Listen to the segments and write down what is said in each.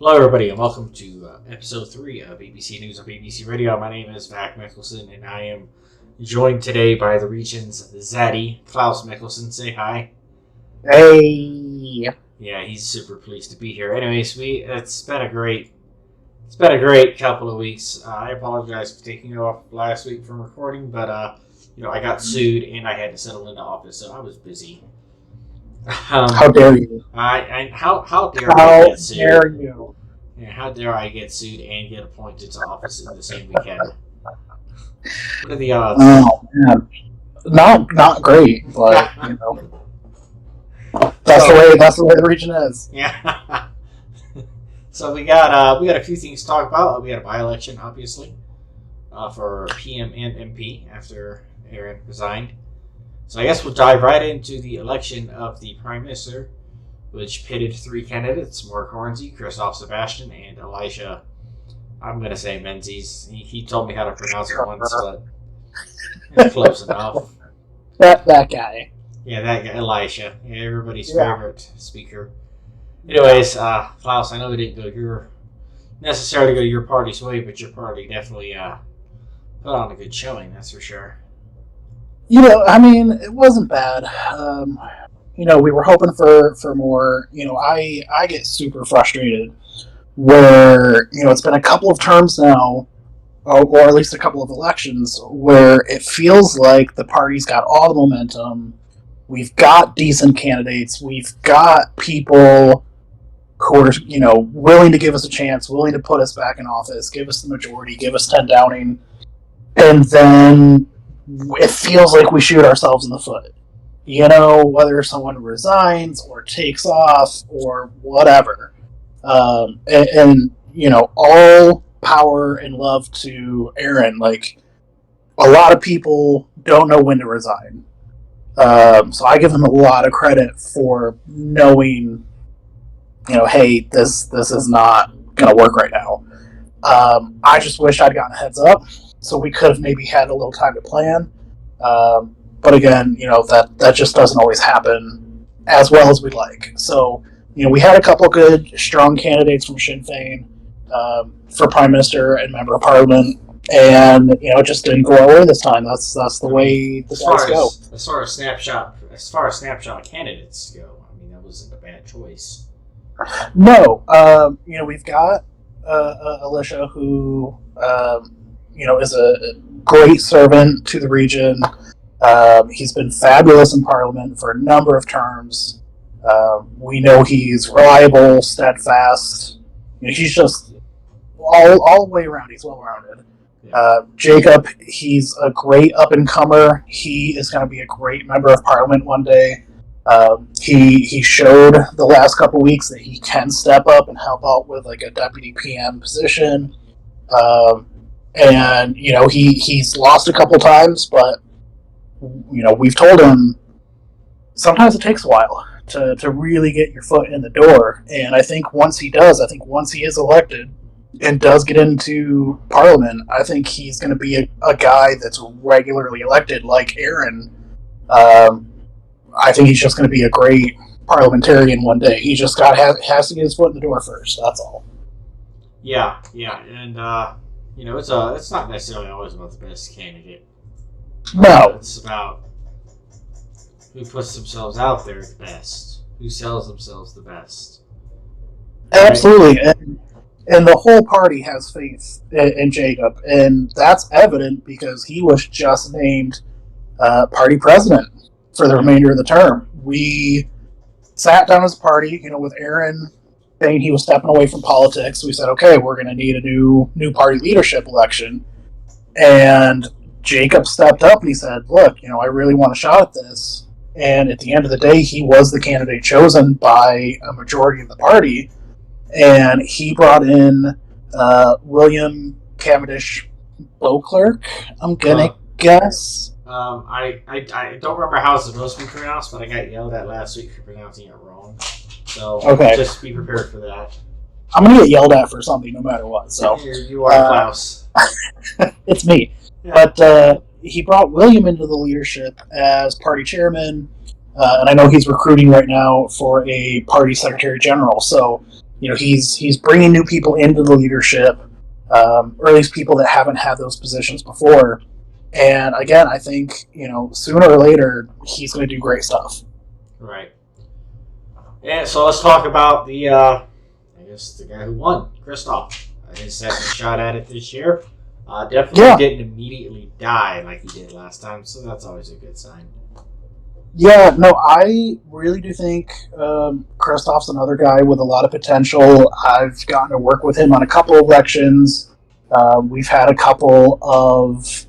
Hello, everybody, and welcome to episode 3 of ABC News on BBC Radio. My name is Mikaelson, and I am joined today by the region's zaddy, Klaus Mikaelson. Say hi. Hey. Yeah, he's super pleased to be here. Anyways, it's been a great couple of weeks. I apologize for taking off last week from recording, but I got sued and I had to settle into office, so I was busy. How dare you? How dare I get sued? How dare you? Yeah, how dare I get sued and get appointed to office in the same weekend? What are the odds? Oh man, not great, but that's the way the region is. Yeah. So we got a few things to talk about. We had a by-election, obviously, for PM and MP after Aaron resigned. So I guess we'll dive right into the election of the Prime Minister, which pitted 3 candidates: Mark Hornsey, Christoph Sebastian, and Elisha. I'm going to say Menzies. He told me how to pronounce it once, but close enough. That guy. Yeah, that guy, Elisha. Yeah, everybody's favorite speaker. Anyways, Klaus, I know it didn't necessarily go your party's way, but your party definitely put on a good showing, that's for sure. It wasn't bad. We were hoping for more. I get super frustrated where, it's been a couple of terms now, or at least a couple of elections, where it feels like the party's got all the momentum. We've got decent candidates. We've got people who are, willing to give us a chance, willing to put us back in office, give us the majority, give us 10 Downing, and then it feels like we shoot ourselves in the foot. Whether someone resigns or takes off or whatever. All power and love to Aaron. Like, a lot of people don't know when to resign. So I give him a lot of credit for knowing, hey, this is not going to work right now. I just wish I'd gotten a heads up, so we could have maybe had a little time to plan. But again, that just doesn't always happen as well as we'd like. So, we had a couple good, strong candidates from Sinn Féin for Prime Minister and Member of Parliament, and it just didn't go our way this time. That's the way the guys go. As far as snapshot candidates go, that wasn't a bad choice. No, we've got Elisha, who is a great servant to the region. He's been fabulous in Parliament for a number of terms. We know he's reliable, steadfast. He's just all the way around. He's well-rounded. Jacob, he's a great up-and-comer. He is going to be a great member of Parliament one day. He showed the last couple weeks that he can step up and help out with like a deputy PM position. And he's lost a couple times, but we've told him sometimes it takes a while to really get your foot in the door. And I think once he is elected and does get into Parliament, I think he's going to be a guy that's regularly elected like Aaron. I think he's just going to be a great parliamentarian one day. He just has to get his foot in the door first. That's all. Yeah, and it's not necessarily always about the best candidate. No, it's about who puts themselves out there the best, who sells themselves the best. Absolutely, and the whole party has faith in Jacob, and that's evident because he was just named party president for the remainder of the term. We sat down as a party, with Aaron saying he was stepping away from politics. We said, okay, we're going to need a new party leadership election, and Jacob stepped up and he said, look, I really want a shot at this. And at the end of the day, he was the candidate chosen by a majority of the party. And he brought in William Cavendish Beauclerk, I'm going to guess. I don't remember how it's supposed to be pronounced, but I got yelled at last week for pronouncing it wrong. So just be prepared for that. I'm going to get yelled at for something no matter what. So you are Klaus. It's me. Yeah. But he brought William into the leadership as party chairman, and I know he's recruiting right now for a party secretary general. So he's bringing new people into the leadership, or at least people that haven't had those positions before. And again, I think sooner or later he's going to do great stuff. Right. Yeah. So let's talk about the I guess the guy who won, Christoph. His second shot at it this year. Definitely didn't immediately die like he did last time, so that's always a good sign. Yeah, no, I really do think Christoph's another guy with a lot of potential. I've gotten to work with him on a couple of elections. We've had a couple of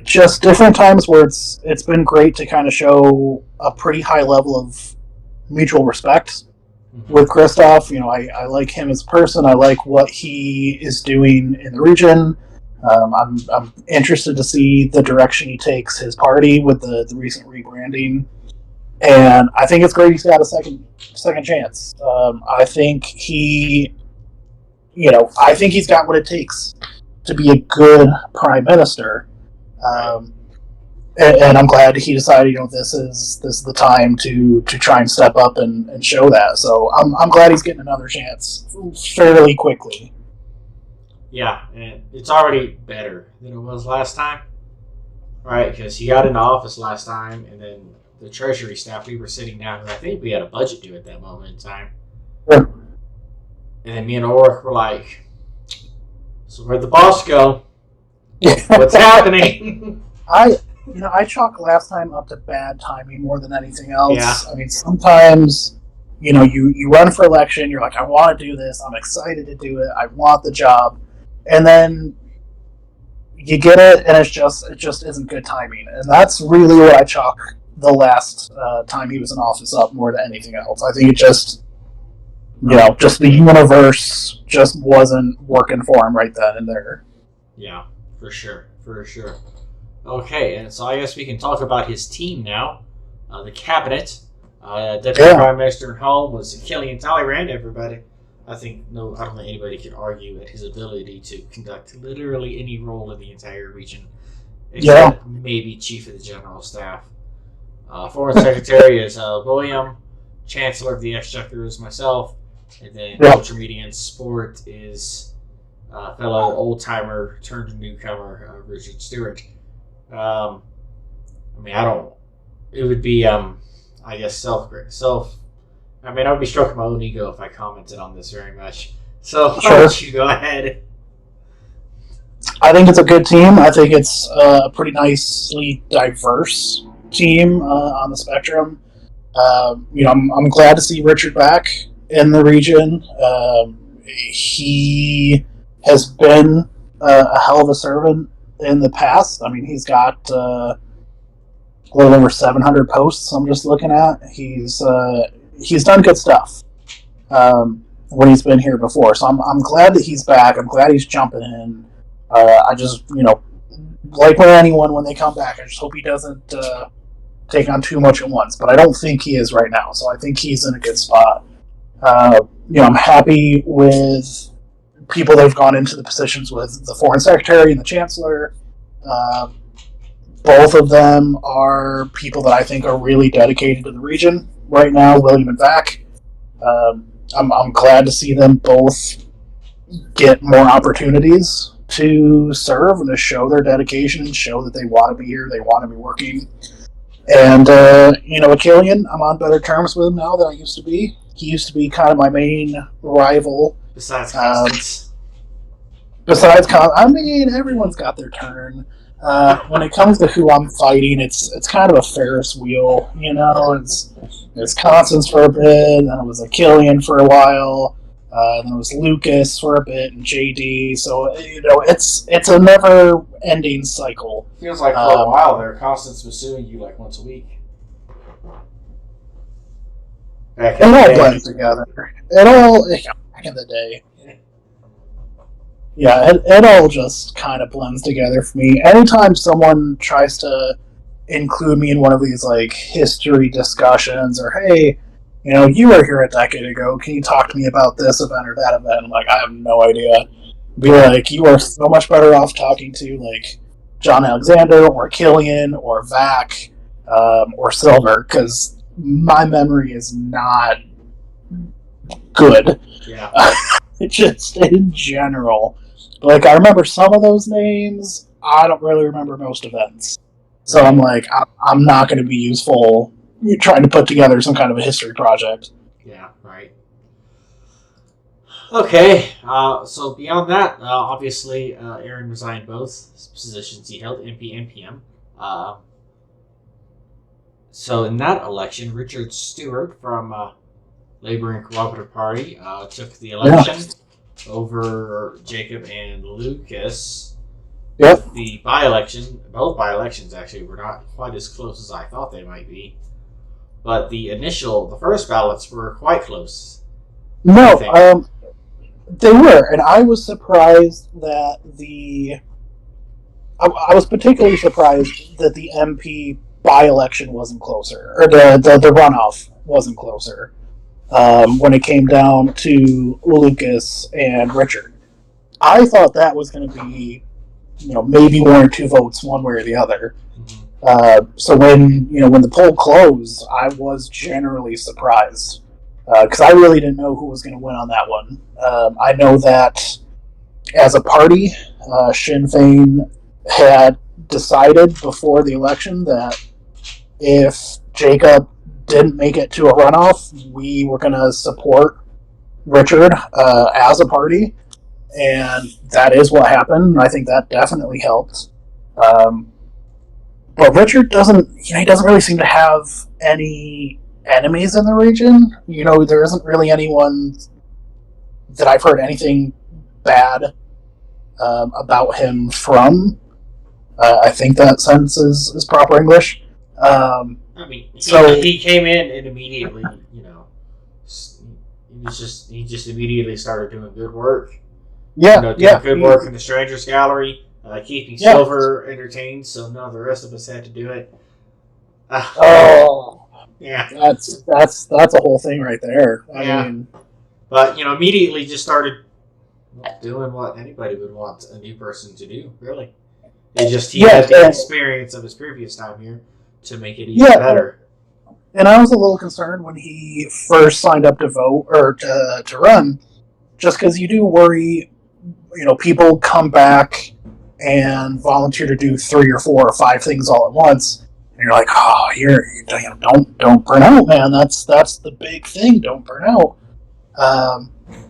just different times where it's been great to kind of show a pretty high level of mutual respect with Christoph. I like him as a person. I like what he is doing in the region. I'm interested to see the direction he takes his party with the recent rebranding, and I think it's great he's got a second chance. I think he's got what it takes to be a good prime minister, and I'm glad he decided this is the time to try and step up and show that. So I'm glad he's getting another chance fairly quickly. Yeah, and it's already better than it was last time, right? Because he got into office last time, and then the Treasury staff, we were sitting down, and I think we had a budget due at that moment in time. Yeah. And then me and Ulrich were like, so where'd the boss go? What's happening? I chalk last time up to bad timing more than anything else. Yeah. I mean, sometimes you run for election, you're like, I want to do this, I'm excited to do it, I want the job. And then you get it, and it just isn't good timing. And that's really what I chalk the last time he was in office up more than anything else. I think it just the universe just wasn't working for him right then and there. Yeah, for sure. Okay, and so I guess we can talk about his team now. The cabinet. Deputy Prime Minister at home was Killian Talleyrand. Everybody, I don't think anybody could argue at his ability to conduct literally any role in the entire region, except maybe Chief of the General Staff. Foreign Secretary is William. Chancellor of the Exchequer is myself, and then Culture, Media, and Sport is fellow old-timer turned newcomer Richard Stewart. It would be I guess I would be stroking my own ego if I commented on this very much. So why don't you go ahead? I think it's a good team. I think it's a pretty nicely diverse team on the spectrum. I'm glad to see Richard back in the region. He has been a hell of a servant in the past. I mean, he's got a little over 700 posts. I'm just looking at. He's done good stuff when he's been here before. So I'm glad that he's back. I'm glad he's jumping in. I just like with anyone when they come back, I just hope he doesn't take on too much at once. But I don't think he is right now. So I think he's in a good spot. I'm happy with people they've gone into the positions with, the Foreign Secretary and the Chancellor. Both of them are people that I think are really dedicated to the region right now, William and Vac. I'm glad to see them both get more opportunities to serve and to show their dedication and show that they want to be here, they want to be working. And, with Killian, I'm on better terms with him now than I used to be. He used to be kind of my main rival. Besides Constance. Everyone's got their turn. When it comes to who I'm fighting, it's kind of a Ferris wheel, It's Constance for a bit, then it was a Killian for a while, then it was Lucas for a bit, and JD. So it's a never-ending cycle. Feels like for a while there, Constance was suing you like once a week. It all blends together. Back in the day. Yeah, it all just kind of blends together for me. Anytime someone tries to include me in one of these history discussions, or hey, you were here a decade ago, can you talk to me about this event or that event? I'm like, I have no idea. Be like, you are so much better off talking to John Alexander or Killian or Vac or Silver, because my memory is not good. Yeah. Just in general. Like, I remember some of those names. I don't really remember most events. So I'm like, I'm not going to be useful trying to put together some kind of a history project. Yeah, right. Okay, so beyond that, obviously, Aaron resigned both positions he held, MP and PM. So in that election, Richard Stewart from Labor and Cooperative Party took the election over Jacob and Lucas. Yep. The by-election, both by-elections actually were not quite as close as I thought they might be. But the first ballots were quite close. No, they were, and I was surprised that I was particularly surprised that the MP by-election wasn't closer, or the runoff wasn't closer when it came down to Lucas and Richard. I thought that was going to be, maybe one or two votes one way or the other. So when the poll closed, I was generally surprised because I really didn't know who was going to win on that one. I know that as a party, Sinn Féin had decided before the election that if Jacob didn't make it to a runoff, we were going to support Richard as a party, and that is what happened. I think that definitely helped. But Richard doesn't really seem to have any enemies in the region. There isn't really anyone that I've heard anything bad about him from. I think that sentence is proper English. He came in and immediately, he just immediately started doing good work. Yeah, good work in the Strangers Gallery. Keeping Silver entertained, so none of the rest of us had to do it. Yeah, that's a whole thing right there. I mean, but immediately just started doing what anybody would want a new person to do. Really, he had the experience of his previous time here to make it even better. And I was a little concerned when he first signed up to vote or to run, just because you do worry, people come back and volunteer to do 3 or 4 or 5 things all at once, and you're like, oh, don't burn out, man. That's the big thing. Don't burn out.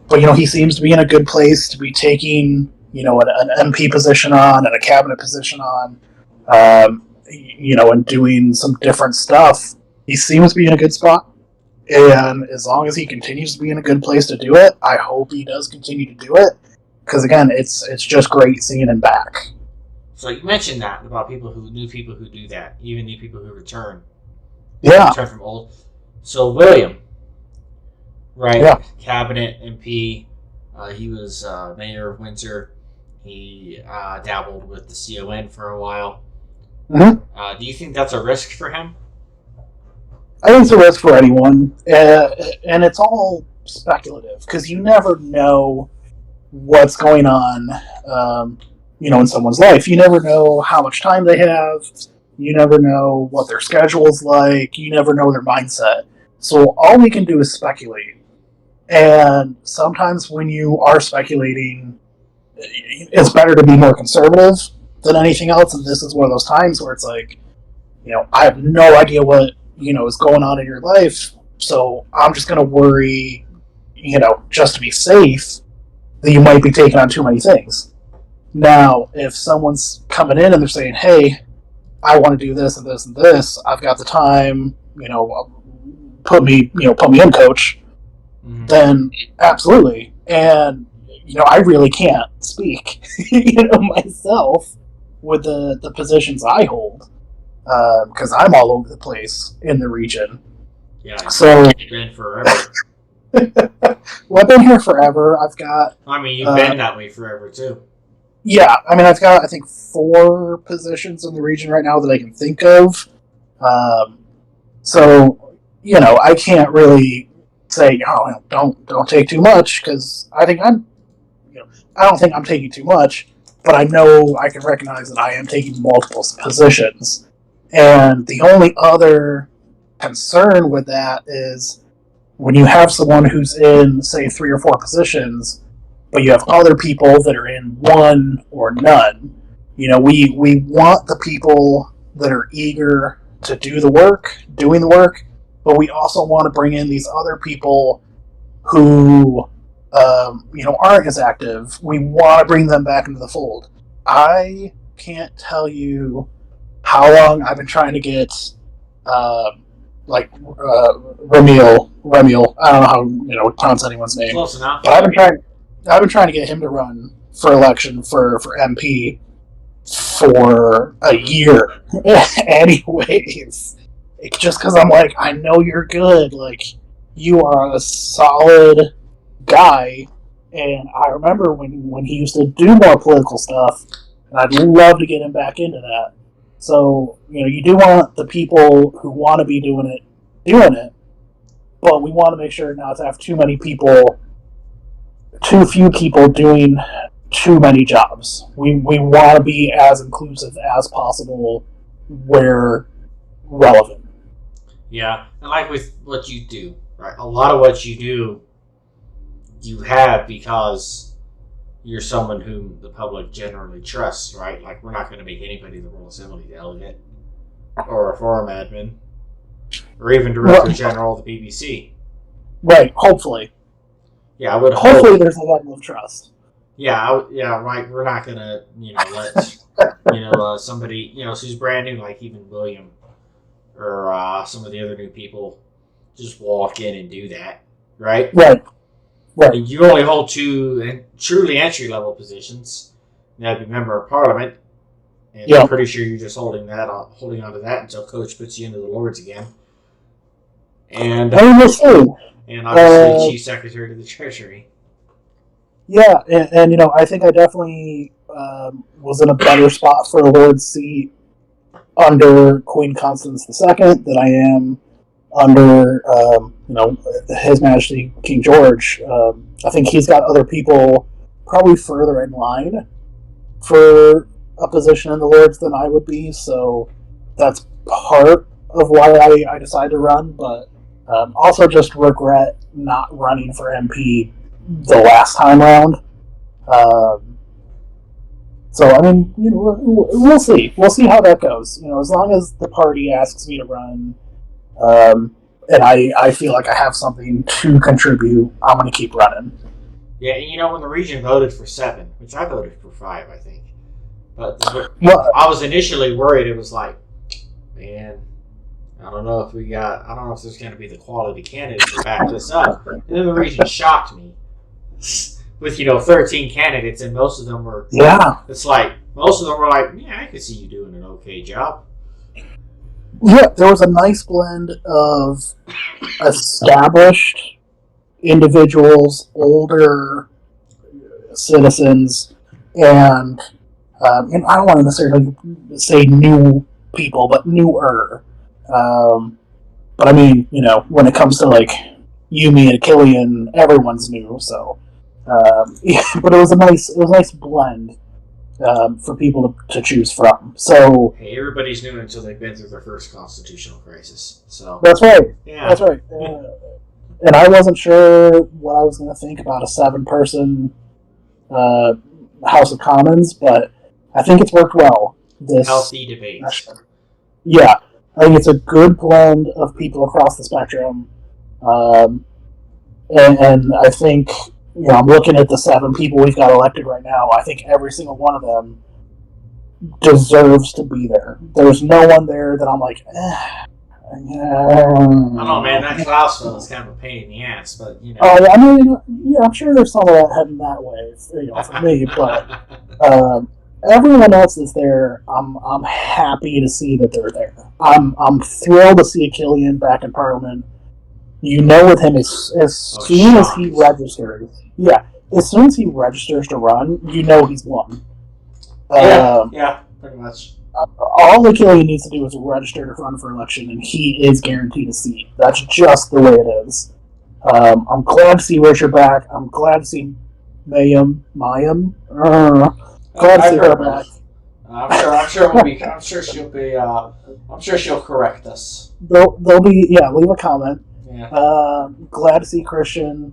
But he seems to be in a good place to be taking an MP position on and a cabinet position on, and doing some different stuff. He seems to be in a good spot, and as long as he continues to be in a good place to do it, I hope he does continue to do it. Because again, it's just great seeing him back. So you mentioned that about new people who do that, even new people who return. Yeah. Return from old. So William, right? Yeah. Cabinet MP. He was mayor of Windsor. He dabbled with the CON for a while. Mm-hmm. Do you think that's a risk for him? I think it's a risk for anyone, and it's all speculative because you never know what's going on, in someone's life. You never know how much time they have. You never know what their schedule's like. You never know their mindset. So all we can do is speculate. And sometimes when you are speculating, it's better to be more conservative than anything else. And this is one of those times where it's like, I have no idea what, is going on in your life. So I'm just going to worry, just to be safe, that you might be taking on too many things. Now, if someone's coming in and they're saying, hey, I want to do this and this and this, I've got the time, put me in, coach, then absolutely. And, I really can't speak, myself with the positions I hold, because I'm all over the place in the region. Yeah, so you've been forever. Well, I've been here forever. I've got... you've been that way forever, too. Yeah, I've got, 4 positions in the region right now that I can think of. So, I can't really say, don't take too much, because I don't think I'm taking too much, but I know I can recognize that I am taking multiple positions. And the only other concern with that is, when you have someone who's in, say, 3 or 4 positions, but you have other people that are in one or none, we want the people that are eager to doing the work, but we also want to bring in these other people who, aren't as active. We want to bring them back into the fold. I can't tell you how long I've been trying to get, Remiel. I don't know how to pronounce anyone's name. Close enough. But I've been trying to get him to run for election for MP for a year. Anyways, just because I'm like, I know you're good. Like, you are a solid guy. And I remember when he used to do more political stuff, and I'd love to get him back into that. So, you do want the people who want to be doing it, but we want to make sure not to have too few people doing too many jobs. We want to be as inclusive as possible where relevant. Yeah, and like with what you do, right? A lot of what you do, you have because you're someone whom the public generally trusts, right? Like, we're not going to make anybody the World Assembly delegate or a forum admin or even Director General of the BBC. Right, hopefully. Yeah, I would hopefully hope. There's a level of trust. Yeah, right. We're not going to, let, somebody, who's brand new, like even William or some of the other new people, just walk in and do that, right? Right. And you only hold 2 truly entry-level positions. You have to be member of Parliament, and I'm pretty sure you're just holding on to that until Coach puts you into the Lords again. And obviously Chief Secretary to the Treasury. Yeah, and I think I definitely was in a better spot for a Lord's seat under Queen Constance II than I am under His Majesty King George. I think he's got other people probably further in line for a position in the Lords than I would be, so that's part of why I decided to run, but also just regret not running for MP the last time round. So, I mean, we'll see. We'll see how that goes. As long as the party asks me to run, and I feel like I have something to contribute, I'm going to keep running. Yeah, and when the region voted for 7, which I voted for 5, I think. But I was initially worried. It was like, man, I don't know if there's going to be the quality candidates to back this up. And then the region shocked me with 13 candidates, and most of them were. Yeah. It's like most of them were like, yeah, I could see you doing an okay job. Yeah, there was a nice blend of established individuals, older citizens, and I don't want to necessarily say new people, but newer. But I mean, when it comes to like you, me, and Killian, everyone's new. So, but it was a nice blend for people to choose from. So, hey, everybody's new until they've been through their first constitutional crisis. So that's right. Yeah, that's right. And I wasn't sure what I was going to think about a 7-person House of Commons, but I think it's worked well. This healthy debate. Yeah, I think it's a good blend of people across the spectrum, and I think I'm looking at the 7 people we've got elected right now. I think every single one of them deserves to be there. There's no one there that I'm like, I don't know, man. That Klaus is kind of a pain in the ass, but Oh, I mean, yeah, I'm sure there's some of that heading that way, for me. But everyone else is there. I'm happy to see that they're there. I'm thrilled to see Killian back in Parliament. With him as soon as he registers. Yeah, as soon as he registers to run, he's won. Yeah, pretty much. All the Killian needs to do is register to run for election, and he is guaranteed a seat. That's just the way it is. I'm glad to see Richard back. I'm glad to see Mayim. Glad to see her back. I'm sure she'll correct us. They'll be leave a comment. Yeah. Glad to see Christoph.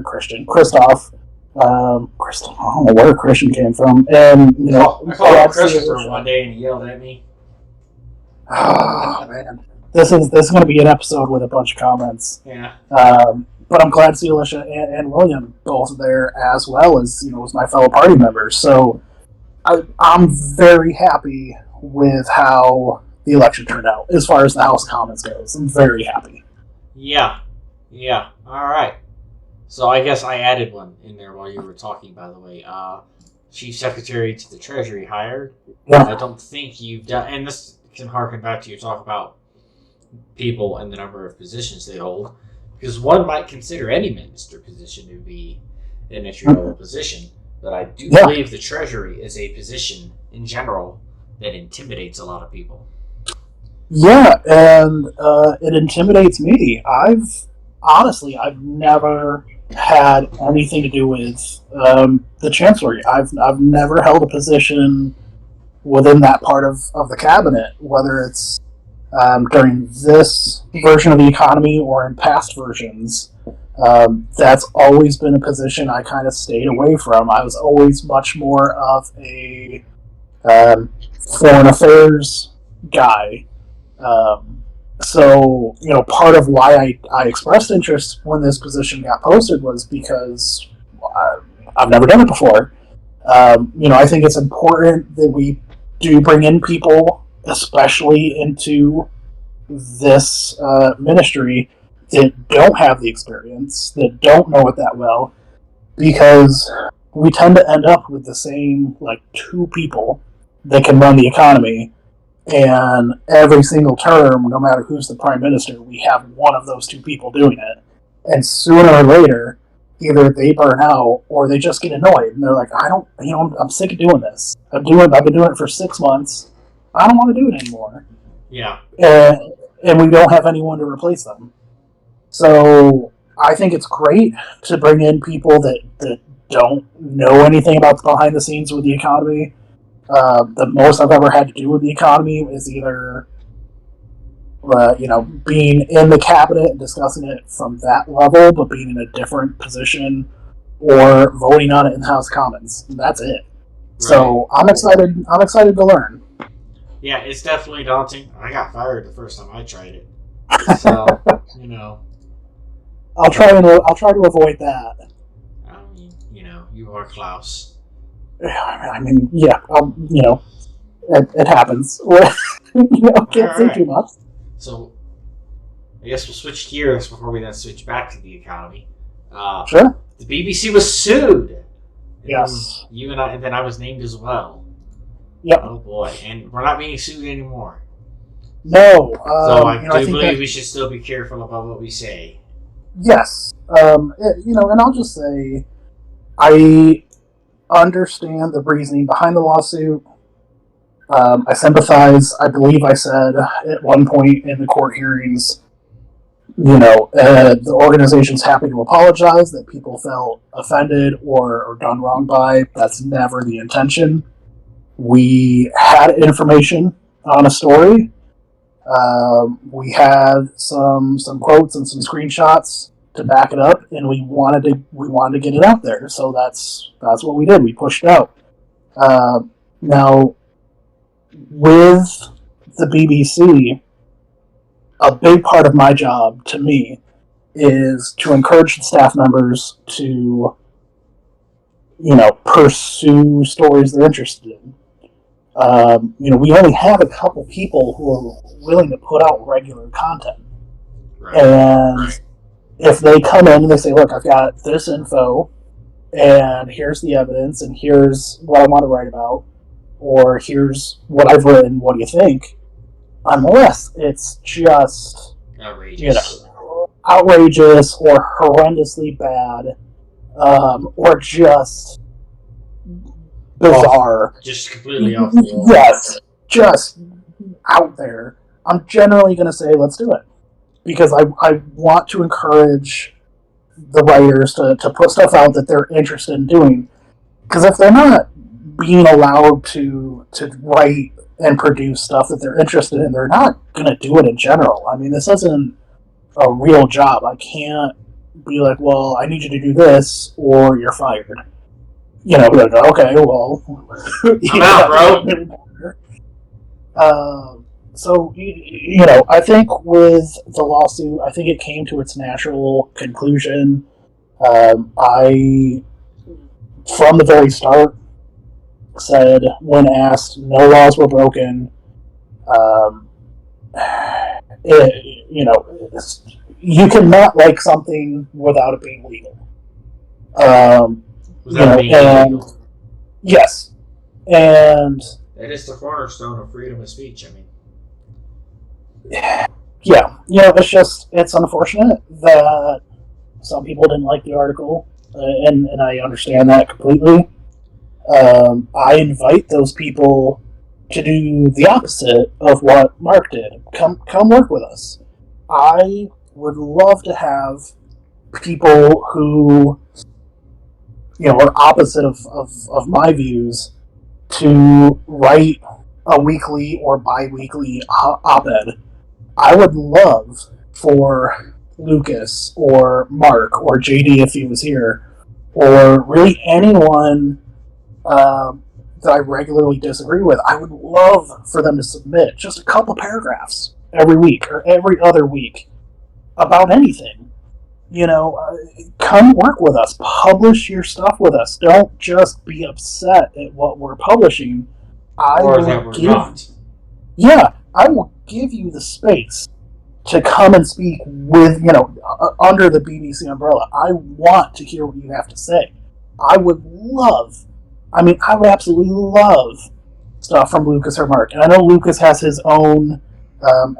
Christoph, I don't know where Christian came from, and I called him Christopher one day, and he yelled at me. Oh man, this is going to be an episode with a bunch of comments. Yeah. But I'm glad to see Alicia and William both there, as well as as my fellow party members. So I'm very happy with how the election turned out as far as the House of Commons goes. I'm very happy. Yeah. All right. So I guess I added one in there while you were talking. By the way, Chief Secretary to the Treasury hired. Yeah. I don't think you've done, and this can harken back to your talk about people and the number of positions they hold, because one might consider any minister position to be an entry-level position, but I do believe the Treasury is a position in general that intimidates a lot of people. Yeah, and it intimidates me. I've never had anything to do with the Chancellery. I've never held a position within that part of the cabinet, whether it's during this version of the economy or in past versions. That's always been a position I kind of stayed away from. I was always much more of a foreign affairs guy. So, part of why I expressed interest when this position got posted was because I've never done it before. I think it's important that we do bring in people, especially into this ministry, that don't have the experience, that don't know it that well, because we tend to end up with the same, two people that can run the economy. And every single term, no matter who's the prime minister, we have one of those two people doing it. And sooner or later, either they burn out or they just get annoyed. And they're like, I'm sick of doing this. I've been doing it for 6 months. I don't want to do it anymore. Yeah. And we don't have anyone to replace them. So I think it's great to bring in people that don't know anything about the behind the scenes with the economy. The most I've ever had to do with the economy is either, being in the cabinet and discussing it from that level, but being in a different position, or voting on it in the House of Commons. And that's it. Right. So I'm excited. I'm excited to learn. Yeah, it's definitely daunting. I got fired the first time I tried it. So I'll try to avoid that. I mean, you are Klaus. I mean, yeah, it happens. Can't say too much. So, I guess we'll switch gears before we then switch back to the economy. Sure. The BBC was sued. Yes. And then I was named as well. Yep. Oh boy, and we're not being sued anymore. No. So I believe we should still be careful about what we say. Yes. And I'll just say, I understand the reasoning behind the lawsuit. I sympathize. I believe I said at one point in the court hearings, the organization's happy to apologize that people felt offended or done wrong by. That's never the intention. We had information on a story. We had some quotes and some screenshots to back it up, and we wanted to get it out there. So that's what we did. We pushed it out. Now, with the BBC, a big part of my job, to me, is to encourage the staff members to, pursue stories they're interested in. We only have a couple people who are willing to put out regular content. Right. And if they come in and they say, look, I've got this info, and here's the evidence, and here's what I want to write about, or here's what I've written, what do you think? Unless it's just outrageous, outrageous or horrendously bad, or just bizarre. Just completely off the wall. Yes, just out there. I'm generally going to say, let's do it. Because I want to encourage the writers to put stuff out that they're interested in doing. Because if they're not being allowed to write and produce stuff that they're interested in, they're not going to do it in general. I mean, this isn't a real job. I can't be like, well, I need you to do this or you're fired. Be like, okay, well, I'm out, bro. I think with the lawsuit, I think it came to its natural conclusion. I, from the very start, said when asked, no laws were broken. You cannot like something without it being legal. Without being illegal. Yes, and that is the cornerstone of freedom of speech. I mean, yeah, it's unfortunate that some people didn't like the article, and I understand that completely. I invite those people to do the opposite of what Mark did. Come work with us. I would love to have people who, are opposite of my views to write a weekly or bi-weekly op-ed. I would love for Lucas or Mark or JD if he was here, or really anyone that I regularly disagree with, I would love for them to submit just a couple paragraphs every week or every other week about anything. Come work with us. Publish your stuff with us. Don't just be upset at what we're publishing. I will give you the space to come and speak with, under the BBC umbrella. I want to hear what you have to say. I would absolutely love stuff from Lucas or Mark. And I know Lucas has his own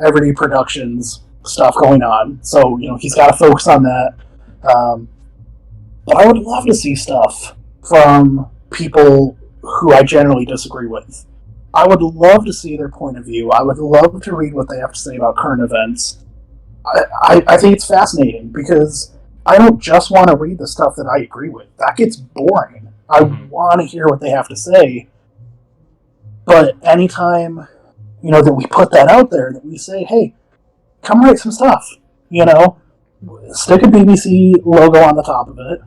Everyday Productions stuff going on, so he's got to focus on that. But I would love to see stuff from people who I generally disagree with. I would love to see their point of view. I would love to read what they have to say about current events. I think it's fascinating because I don't just want to read the stuff that I agree with. That gets boring. I want to hear what they have to say. But anytime, that we put that out there, that we say, hey, come write some stuff, stick a BBC logo on the top of it.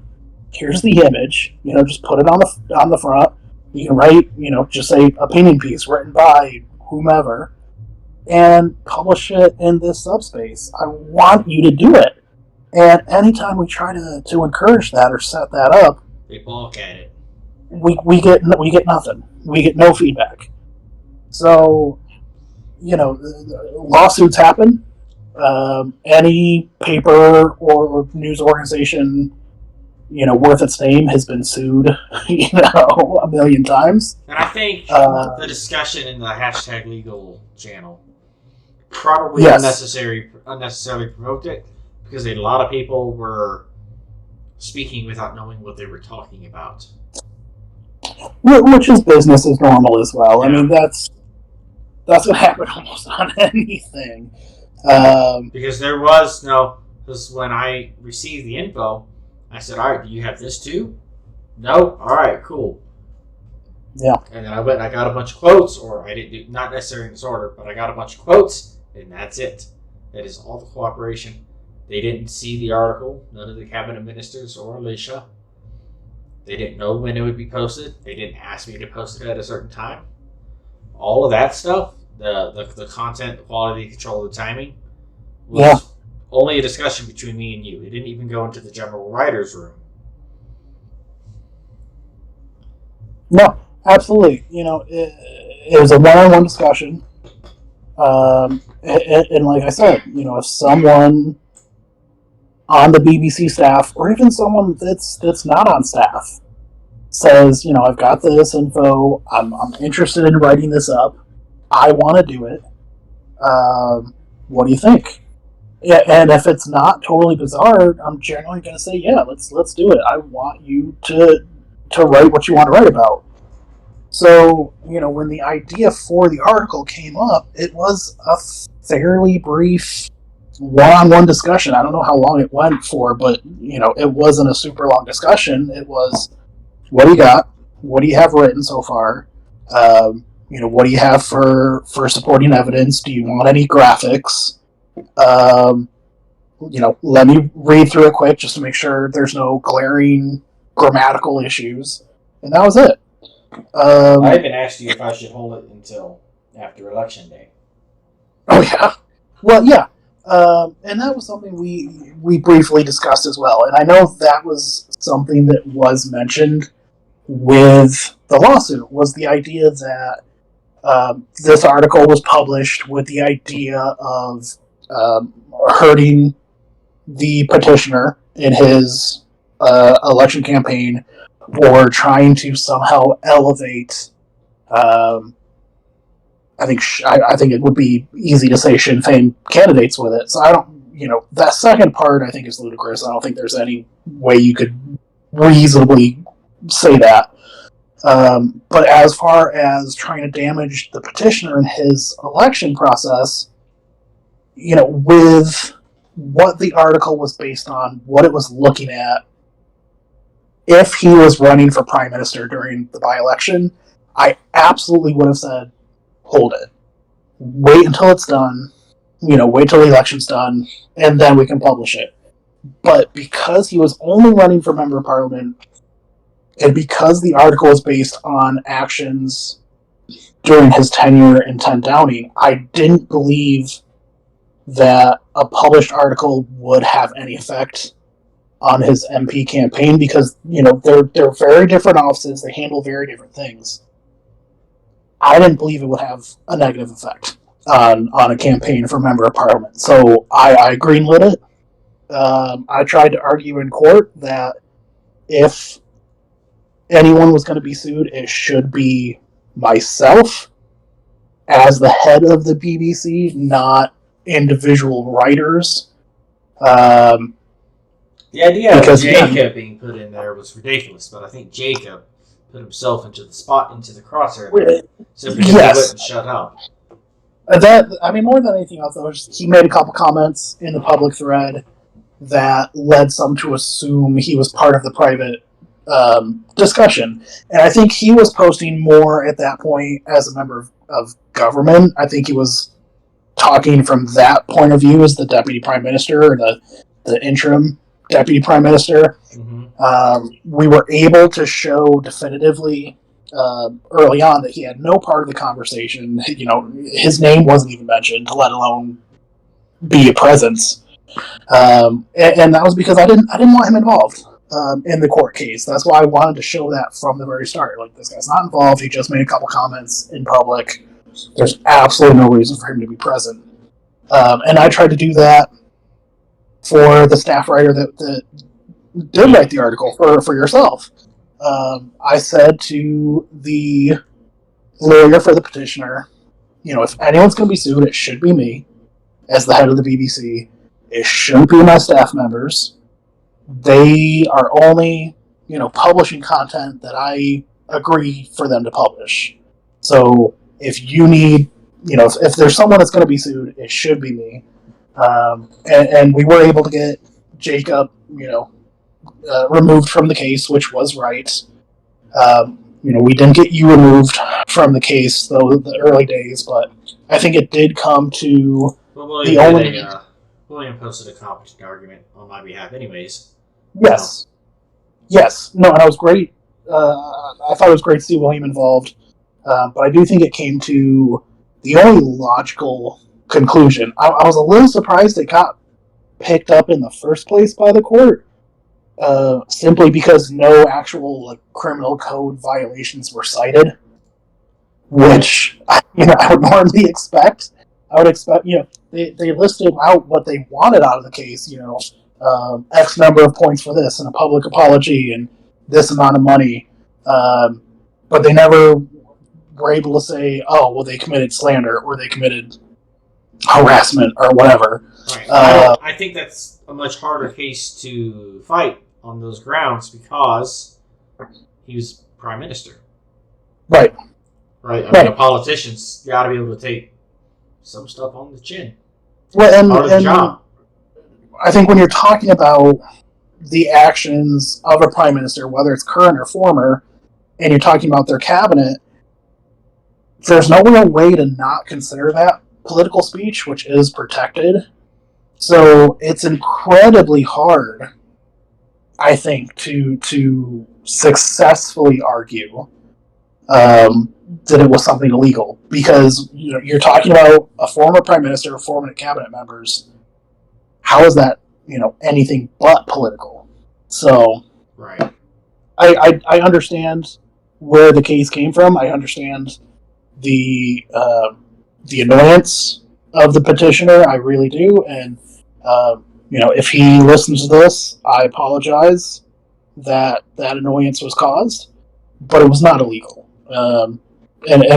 Here's the image, just put it on the front. You can write, just say opinion piece written by whomever, and publish it in this subspace. I want you to do it. And anytime we try to encourage that or set that up, they balk at it. We get nothing. We get no feedback. So, lawsuits happen. Any paper or news organization, worth its name has been sued, a million times. And I think the discussion in the #legal channel probably unnecessarily provoked it, because a lot of people were speaking without knowing what they were talking about. Which is business as normal as well. Yeah. I mean, that's what happened almost on anything. Because there was because when I received the info, I said, all right, do you have this too? No? All right, cool. Yeah. And then I went and I got a bunch of quotes, or I didn't do, not necessarily in this order, but I got a bunch of quotes, and that's it. That is all the cooperation. They didn't see the article, none of the cabinet ministers or Alicia. They didn't know when it would be posted. They didn't ask me to post it at a certain time. All of that stuff, the content, the quality, control, the timing, was only a discussion between me and you. It didn't even go into the general writer's room. No, absolutely. It was a one-on-one discussion. And like I said, if someone on the BBC staff, or even someone that's not on staff, says, I've got this info, I'm interested in writing this up, I want to do it, what do you think? Yeah, and if it's not totally bizarre, I'm generally going to say, yeah, let's do it. I want you to write what you want to write about. So, when the idea for the article came up, it was a fairly brief one-on-one discussion. I don't know how long it went for, but, it wasn't a super long discussion. It was, what do you got? What do you have written so far? What do you have for supporting evidence? Do you want any graphics? let me read through it quick just to make sure there's no glaring grammatical issues. And that was it. I even asked you if I should hold it until after Election Day. Oh, yeah. Well, yeah. And that was something we briefly discussed as well. And I know that was something that was mentioned with the lawsuit, was the idea that this article was published with the idea of hurting the petitioner in his election campaign, or trying to somehow elevate. I think it would be easy to say Sinn Féin candidates with it. So I don't, that second part I think is ludicrous. I don't think there's any way you could reasonably say that. But as far as trying to damage the petitioner in his election process, with what the article was based on, what it was looking at, if he was running for prime minister during the by-election, I absolutely would have said, hold it. Wait until it's done. Wait till the election's done, and then we can publish it. But because he was only running for member of parliament, and because the article is based on actions during his tenure in 10 Downing, I didn't believe that a published article would have any effect on his MP campaign, because they're very different offices, they handle very different things. I didn't believe it would have a negative effect on a campaign for member of parliament, so I greenlit it. I tried to argue in court that if anyone was going to be sued, it should be myself as the head of the BBC, not individual writers. The idea of Jacob being put in there was ridiculous, but I think Jacob put himself into the crosshair there, simply because he wouldn't shut up. More than anything else, though, he made a couple comments in the public thread that led some to assume he was part of the private discussion. And I think he was posting more at that point as a member of government. I think he was talking from that point of view as the deputy prime minister, or the interim deputy prime minister. Mm-hmm. We were able to show definitively early on that he had no part of the conversation. His name wasn't even mentioned, let alone be a presence. And that was because I didn't want him involved in the court case. That's why I wanted to show that from the very start. Like, this guy's not involved. He just made a couple comments in public. There's absolutely no reason for him to be present. And I tried to do that for the staff writer that did write the article for yourself. I said to the lawyer for the petitioner, if anyone's going to be sued, it should be me as the head of the BBC. It shouldn't be my staff members. They are only, publishing content that I agree for them to publish. So if you need, if there's someone that's going to be sued, it should be me. And we were able to get Jacob, removed from the case, which was right. We didn't get you removed from the case, though, the early days, but I think it did come to the only... William posted a competent argument on my behalf anyways. Yes. So. Yes. No, and I was great. I thought it was great to see William involved. But I do think it came to the only logical conclusion. I was a little surprised it got picked up in the first place by the court, simply because no actual criminal code violations were cited, which I would normally expect. I would expect, they listed out what they wanted out of the case, X number of points for this, and a public apology, and this amount of money. But they never were able to say, oh, well, they committed slander, or they committed harassment, or whatever. Right. I think that's a much harder case to fight on those grounds, because he was prime minister. Right. Right. I mean, a politician's got to be able to take some stuff on the chin. Well, and the job. I think when you're talking about the actions of a prime minister, whether it's current or former, and you're talking about their cabinet, there's no real way to not consider that political speech, which is protected So it's incredibly hard, I think, to successfully argue that it was something illegal, because you're talking about a former prime minister, former cabinet members. How is that anything but political? So Right. I understand where the case came from. I understand the annoyance of the petitioner. I really do, and if he listens to this, I apologize that annoyance was caused, but it was not illegal. And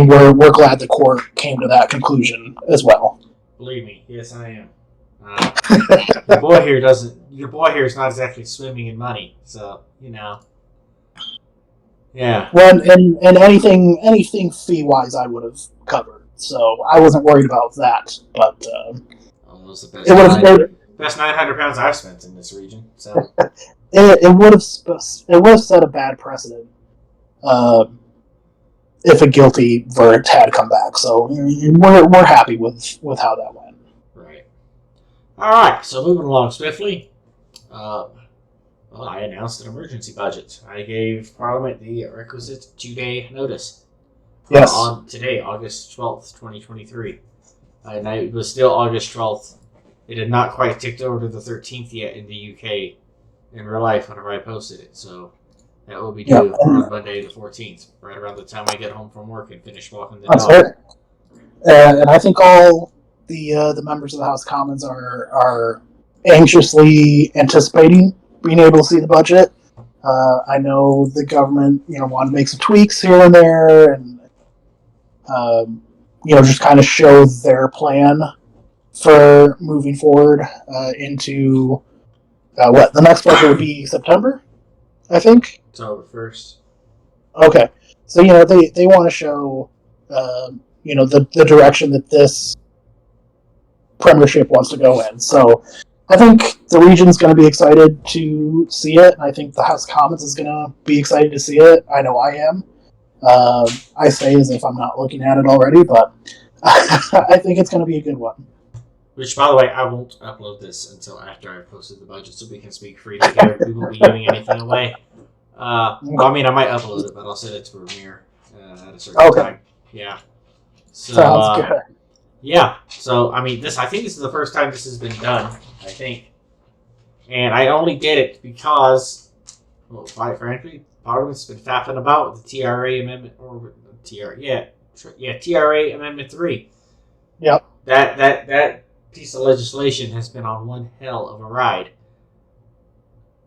we're glad the court came to that conclusion as well. Believe me, yes, I am. Your boy here is not exactly swimming in money, so yeah. Well, and anything fee wise, I would have covered, so I wasn't worried about that. But Almost the best 900 pounds I've spent in this region. So it would have set a bad precedent if a guilty verdict had come back. So we're happy with how that went. Right. All right. So moving along swiftly. Well, I announced an emergency budget. I gave Parliament the requisite 2-day notice. Yes. On today, August 12th, 2023. And it was still August 12th. It had not quite ticked over to the 13th yet in the UK in real life whenever I posted it. So that will be due on Monday the 14th, right around the time I get home from work and finish walking the dog. That's fair. And I think all the members of the House of Commons are anxiously anticipating being able to see the budget. I know the government, wanted to make some tweaks here and there, and just kind of show their plan for moving forward into the next budget would be September, I think. October 1st. Okay, so they want to show the direction that this premiership wants to go in. So I think the region's going to be excited to see it, and I think the House of Commons is going to be excited to see it. I know I am. I say as if I'm not looking at it already, but I think it's going to be a good one. Which, by the way, I won't upload this until after I've posted the budget, so we can speak freely here. We won't be giving anything away. I might upload it, but I'll set it to Premiere at a certain time. Yeah. So, sounds good. Yeah. So, I think this is the first time this has been done, I think. And I only did it because, well, quite frankly, Parliament's been faffing about with the TRA amendment, TRA Amendment 3. Yep. That piece of legislation has been on one hell of a ride.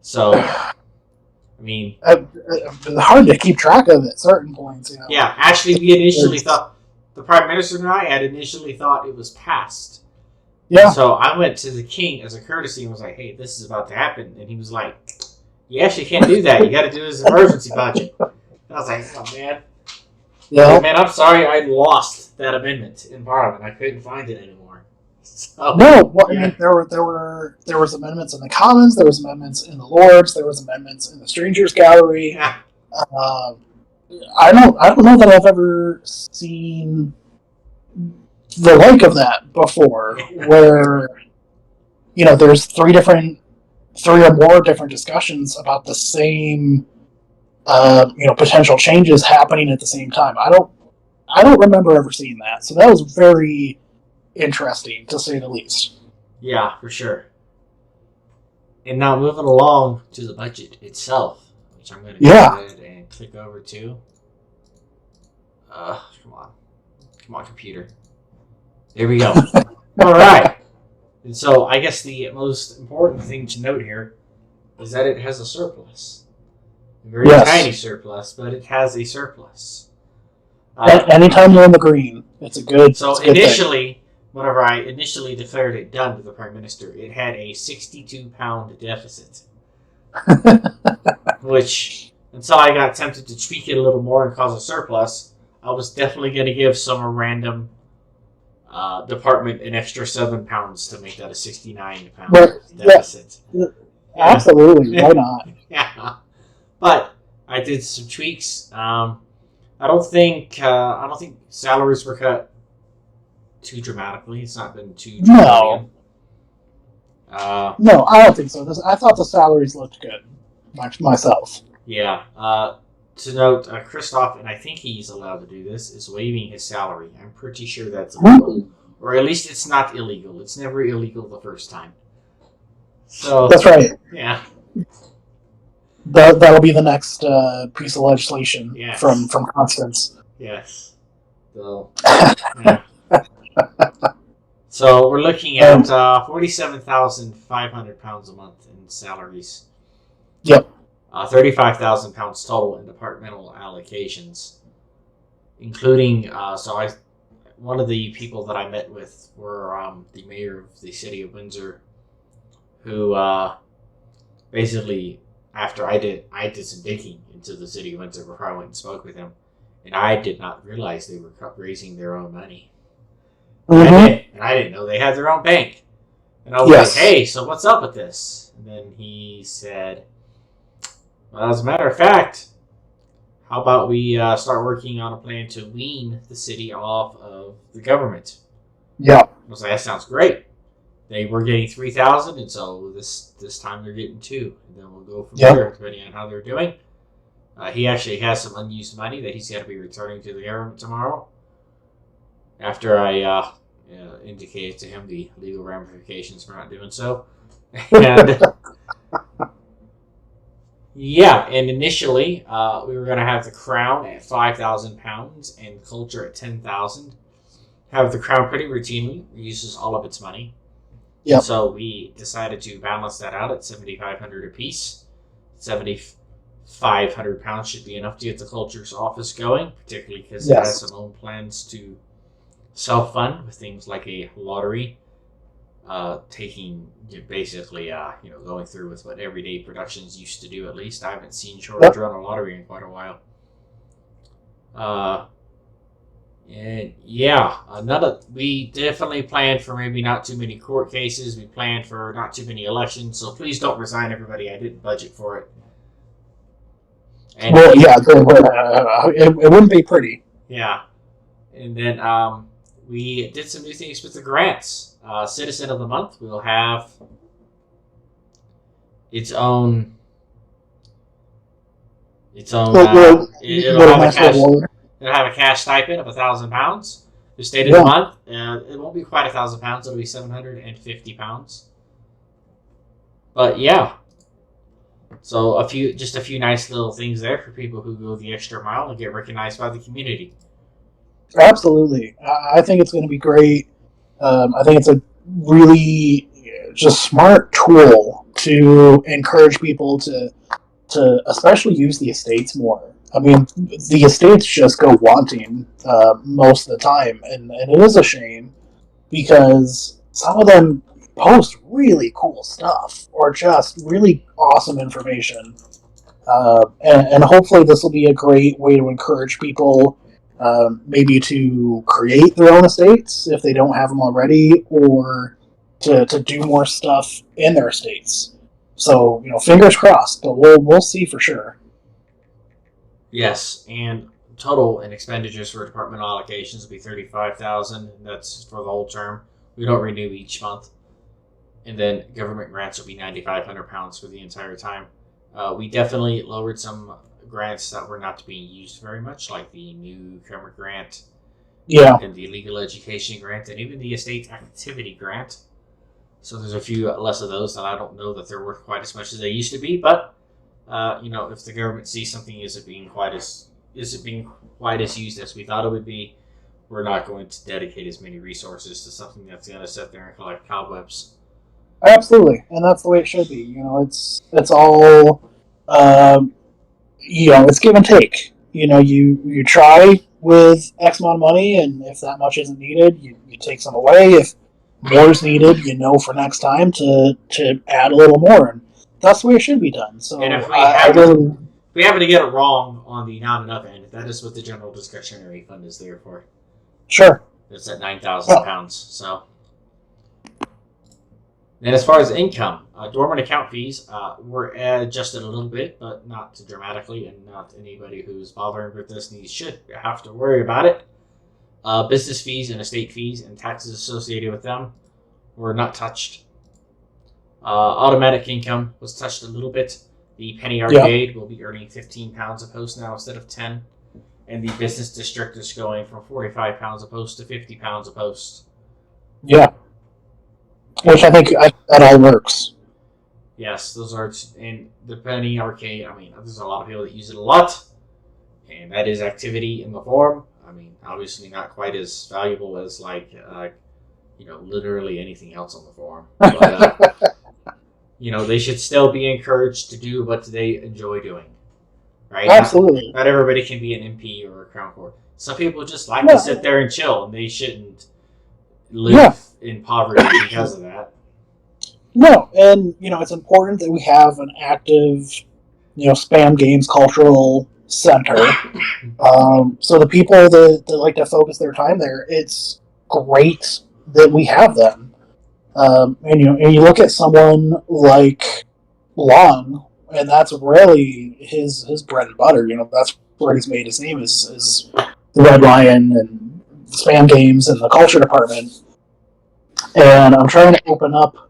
So, hard to keep track of at certain points. Yeah, actually, we initially thought, the Prime Minister and I had initially thought it was passed. Yeah. And so I went to the King as a courtesy and was like, hey, this is about to happen. And he was like, you actually can't do that. You got to do this emergency budget. And I was like, oh, man. Yeah. Man, I'm sorry I lost that amendment in Parliament. I couldn't find it anymore. So, there was amendments in the Commons, there was amendments in the Lords, there was amendments in the Strangers Gallery. Yeah. I don't know that I've ever seen the like of that before, where there's three or more different discussions about the same potential changes happening at the same time. I don't remember ever seeing that, so that was very interesting, to say the least. Yeah, for sure. And now moving along to the budget itself, which I'm going to go ahead and click over to. Come on, computer. There we go. All right. And so I guess the most important thing to note here is that it has a surplus. A very tiny surplus, but it has a surplus. Anytime you're in the green, it's a good. So initially, whenever I initially declared it done to the Prime Minister, it had a 62-pound deficit. Which, until I got tempted to tweak it a little more and cause a surplus, I was definitely going to give some random department an extra 7 pounds to make that a 69-pound deficit. Yeah. Absolutely, why not? Yeah, but I did some tweaks. I don't think salaries were cut too dramatically. It's not been too dramatic. No, I don't think so. I thought the salaries looked good myself. Yeah. To note, Christoph, and I think he's allowed to do this, is waiving his salary. I'm pretty sure that's illegal. Or at least it's not illegal. It's never illegal the first time. So that's right. Yeah. That'll be the next piece of legislation from Constance. Yes. So, yeah. So we're looking at £47,500 a month in salaries. Yep. £35,000 total in departmental allocations, including one of the people that I met with were the mayor of the city of Windsor, who basically, after I did some digging into the city of Windsor before I went and spoke with him, and I did not realize they were raising their own money. And I didn't know they had their own bank. And I was like, hey, so what's up with this? And then he said, well, as a matter of fact, how about we start working on a plan to wean the city off of the government? Yeah. I was like, that sounds great. They were getting 3,000, and so this time they're getting 2, and then we'll go from there, depending on how they're doing. He actually has some unused money that he's got to be returning to the government tomorrow. After I indicated to him the legal ramifications for not doing so, and and initially we were going to have the crown at £5,000 and culture at $10,000. Have the crown pretty routinely uses all of its money. Yeah. So we decided to balance that out at $7,500 apiece. £7,500 should be enough to get the culture's office going, particularly because it has some own plans to self-fund with things like a lottery, taking basically going through with what Everyday Productions used to do. At least I haven't seen George run a lottery in quite a while. We definitely planned for maybe not too many court cases. We planned for not too many elections. So please don't resign, everybody. I didn't budget for it. And it wouldn't be pretty. Yeah, and then we did some new things with the grants. Citizen of the Month will have its own. It'll have a cash stipend of £1,000. The State of the Month, it won't be quite £1,000. It'll be £750. But yeah, so a few nice little things there for people who go the extra mile and get recognized by the community. Absolutely, I think it's going to be great. I think it's a really just smart tool to encourage people to especially use the estates more. I mean, the estates just go wanting most of the time, and it is a shame because some of them post really cool stuff or just really awesome information. And hopefully this will be a great way to encourage people maybe to create their own estates if they don't have them already, or to do more stuff in their estates. So, fingers crossed, but we'll see for sure. Yes, and total in expenditures for departmental allocations will be $35,000. That's for the whole term. We don't renew each month. And then government grants will be £9,500 for the entire time. We definitely lowered some grants that were not being used very much, like the newcomer grant, and the legal education grant, and even the estate activity grant. So there's a few less of those, and I don't know that they're worth quite as much as they used to be. But if the government sees something isn't being quite as used as we thought it would be, we're not going to dedicate as many resources to something that's going to sit there and collect cobwebs. Absolutely, and that's the way it should be. It's all it's give and take. You try with X amount of money, and if that much isn't needed, you take some away. If more is needed, for next time to add a little more, and that's the way it should be done. So, and if we happen to get it wrong on the not enough end, that is what the general discretionary fund is there for. Sure, it's at £9,000. So. And as far as income, dormant account fees were adjusted a little bit, but not dramatically, and not anybody who's bothering with this should have to worry about it. Business fees and estate fees and taxes associated with them were not touched. Automatic income was touched a little bit. The Penny Arcade will be earning £15 a post now instead of 10, and the business district is going from £45 a post to £50 a post. Yeah, which I think that all works. Yes, those are, and the Penny Arcade. I mean, there's a lot of people that use it a lot, and that is activity in the forum. I mean, obviously not quite as valuable as literally anything else on the forum. But, they should still be encouraged to do what they enjoy doing. Right? Absolutely. Not everybody can be an MP or a Crown Court. Some people just like to sit there and chill, and they shouldn't live in poverty because of that. No, and it's important that we have an active, spam games cultural center. So the people that like to focus their time there, it's great that we have them. And you look at someone like Long, and that's really his bread and butter. That's where he's made his name is the Red Lion and spam games and the culture department. And I'm trying to open up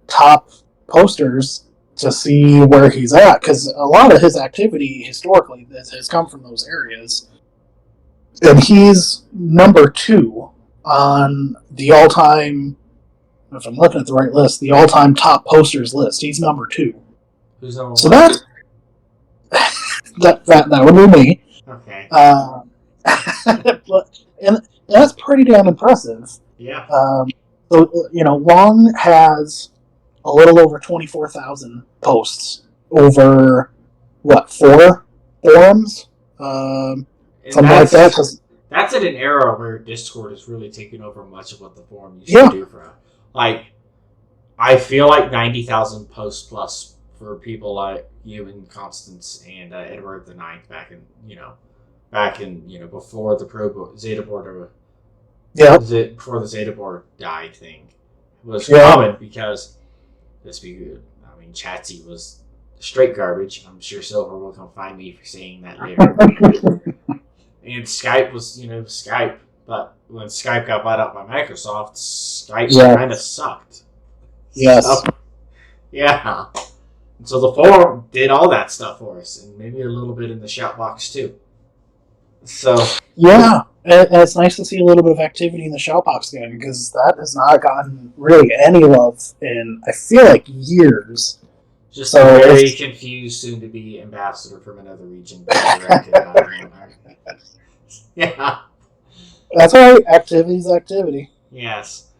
top posters to see where he's at, because a lot of his activity historically has come from those areas, and he's number 2 on the all-time, if I'm looking at the right list, the all-time top posters list. He's number 2. Who's number 1? So that's that would be me. Okay. And that's pretty damn impressive. Yeah. So Long has a little over 24,000 posts over 4 forums, something like that. That's in an era where Discord is really taking over much of what the forum used to do for. I feel like 90,000 posts plus for people like you and Constance and Edward the Ninth back in before the Pro Zeta board before the Zeta board died thing was common, because Chatsy was straight garbage. I'm sure Silver will come find me for saying that later. And Skype was Skype, but when Skype got bought out by Microsoft, Skype kind of sucked. Yes. So, yeah. And so the forum did all that stuff for us, and maybe a little bit in the shout box too. So yeah, and it's nice to see a little bit of activity in the shout box again, because that has not gotten really any love in, I feel like, years. Just a very confused soon-to-be ambassador from another region. Yeah. That's all right. Activity's activity. Yes.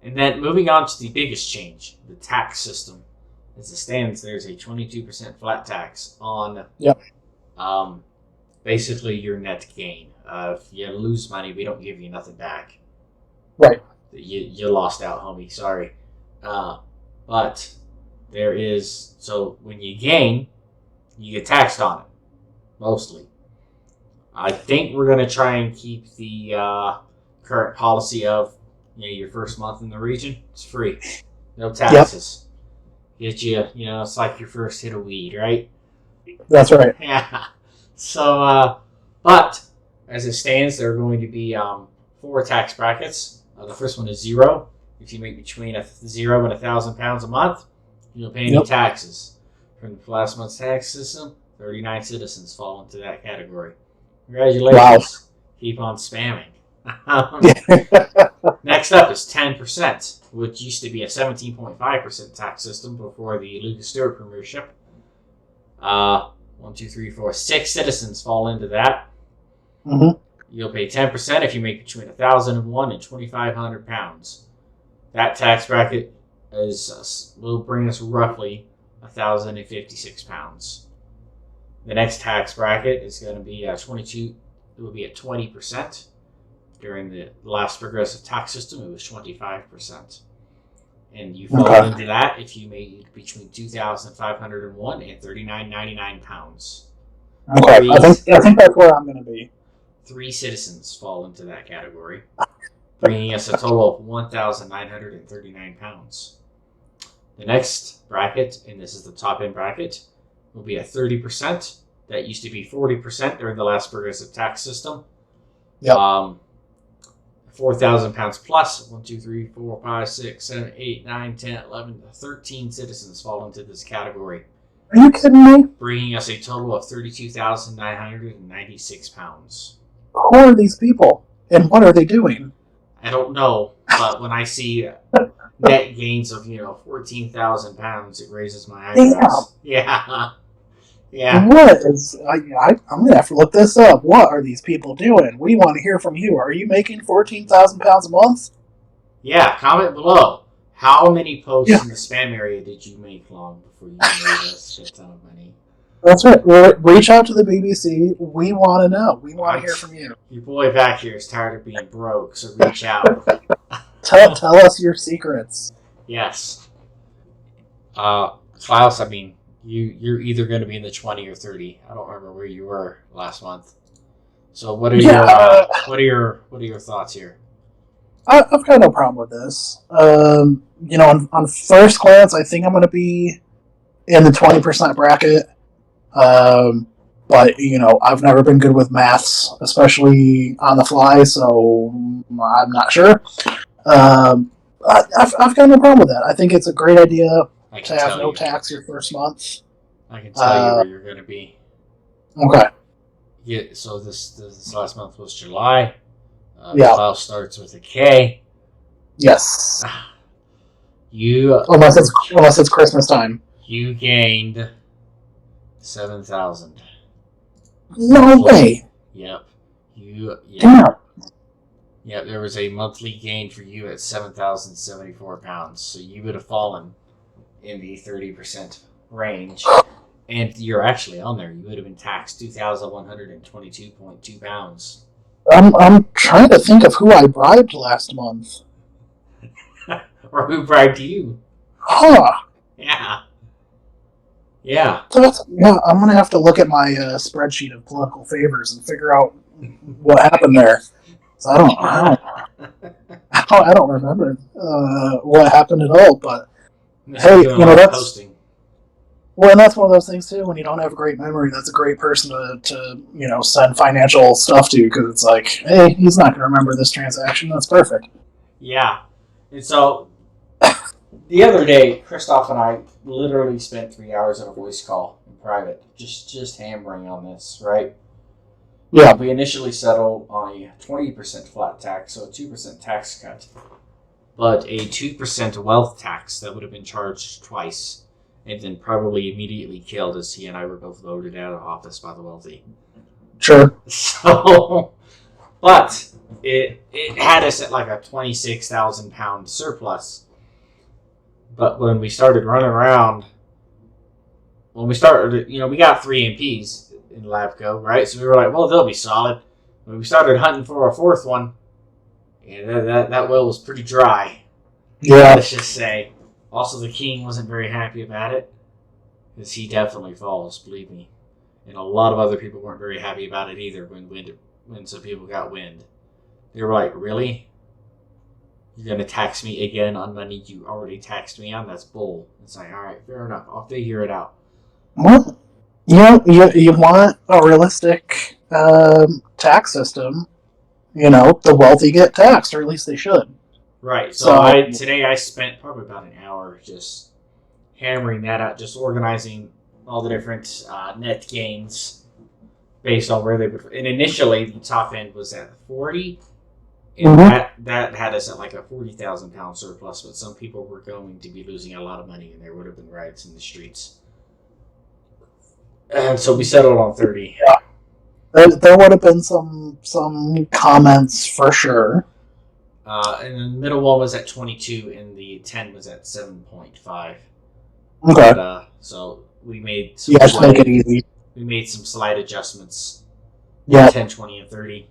And then moving on to the biggest change, the tax system. As it stands, there's a 22% flat tax on basically your net gain. If you lose money, we don't give you nothing back. Right. You lost out, homie. Sorry. But there is... So when you gain, you get taxed on it. Mostly. I think we're going to try and keep the current policy of your first month in the region, it's free. No taxes. Get you, it's like your first hit of weed, right? That's right. Yeah. So, but as it stands, there are going to be 4 tax brackets. The first one is 0. If you make between £0 and £1,000 a month, you don't pay any taxes. From the last month's tax system, 39 citizens fall into that category. Congratulations. Wow. Keep on spamming. Next up is 10%, which used to be a 17.5% tax system before the Lucas Stewart premiership. 6 citizens fall into that. Mm-hmm. You'll pay 10% if you make between £1,001 and £2,500. That tax bracket will bring us roughly £1,056. The next tax bracket is going to be 22. It will be at 20%. During the last progressive tax system, it was 25%. And you fall into that if you made between £2,501 and £39.99. Okay, I think that's where I'm going to be. 3 citizens fall into that category, bringing us a total of £1,939. The next bracket, and this is the top end bracket, will be at 30%. That used to be 40% during the last progressive tax system. Yep. 4,000 pounds plus 1, 2, 3, 4, 5, 6, 7, 8, 9, 10, 11, 13 citizens fall into this category. Are you kidding me? Bringing us a total of 32,996 pounds. Who are these people? And what are they doing? I don't know, but when I see net gains of 14,000 pounds, it raises my eyebrows. Yeah. Yeah. What is? I'm gonna have to look this up. What are these people doing? We want to hear from you. Are you making 14,000 pounds a month? Yeah. Comment below. How many posts in the spam area did you make long before you made a shit ton of money? That's right. Reach out to the BBC. We want to know. We want to hear from you. Your boy back here is tired of being broke, so reach out. Tell us your secrets. Yes. Klaus, I mean, you're either going to be in the 20 or 30. I don't remember where you were last month. So what are your thoughts here? I've got no problem with this. On first glance, I think I'm going to be in the 20% bracket. But I've never been good with maths, especially on the fly, so I'm not sure. I've got no problem with that. I think it's a great idea to have no tax your first month. I can tell you where you're going to be. Okay. Yeah. So this last month was July. Yeah. Klaus starts with a K. Yes. Unless it's Christmas time. You gained 7,000. No way. Yep. Damn. Yeah, there was a monthly gain for you at 7,074 pounds. So you would have fallen in the 30% range. And you're actually on there. You would have been taxed 2,122.2 pounds. I'm trying to think of who I bribed last month. Or who bribed you. Huh. Yeah. Yeah. So I'm going to have to look at my spreadsheet of political favors and figure out what happened there. So I don't remember what happened at all, but hey, that's and that's one of those things too. When you don't have a great memory, that's a great person to send financial stuff to, because it's like, hey, he's not going to remember this transaction. That's perfect. Yeah, and so the other day, Christoph and I literally spent 3 hours on a voice call in private, just hammering on this, right? Yeah. We initially settled on a 20% flat tax, so a 2% tax cut, but a 2% wealth tax that would have been charged twice, and then probably immediately killed, as he and I were both voted out of office by the wealthy. Sure. So, but it had us at like a 26,000 pound surplus. But when we started running around, we got 3 MPs in Labco, right? So we were like, well, they'll be solid. When we started hunting for a 4th one, that well was pretty dry. Yeah. Let's just say. Also, the king wasn't very happy about it, because he definitely falls, believe me. And a lot of other people weren't very happy about it either when some people got wind. They were like, really? You're going to tax me again on money you already taxed me on? That's bull. It's like, all right, fair enough. I'll figure it out. Well, you want a realistic tax system. The wealthy get taxed, or at least they should. Right. So today I spent probably about an hour just hammering that out, just organizing all the different net gains based on where they would. And initially, the top end was at 40, and that had us at like a 40,000 pound surplus. But some people were going to be losing a lot of money, and there would have been riots in the streets. And so we settled on 30. Yeah. There would have been some comments for sure. And the middle one was at 22, and the 10 was at 7.5. Okay. But, so we made some make it easy. We made some slight adjustments. Yeah. 10, 20, and 30.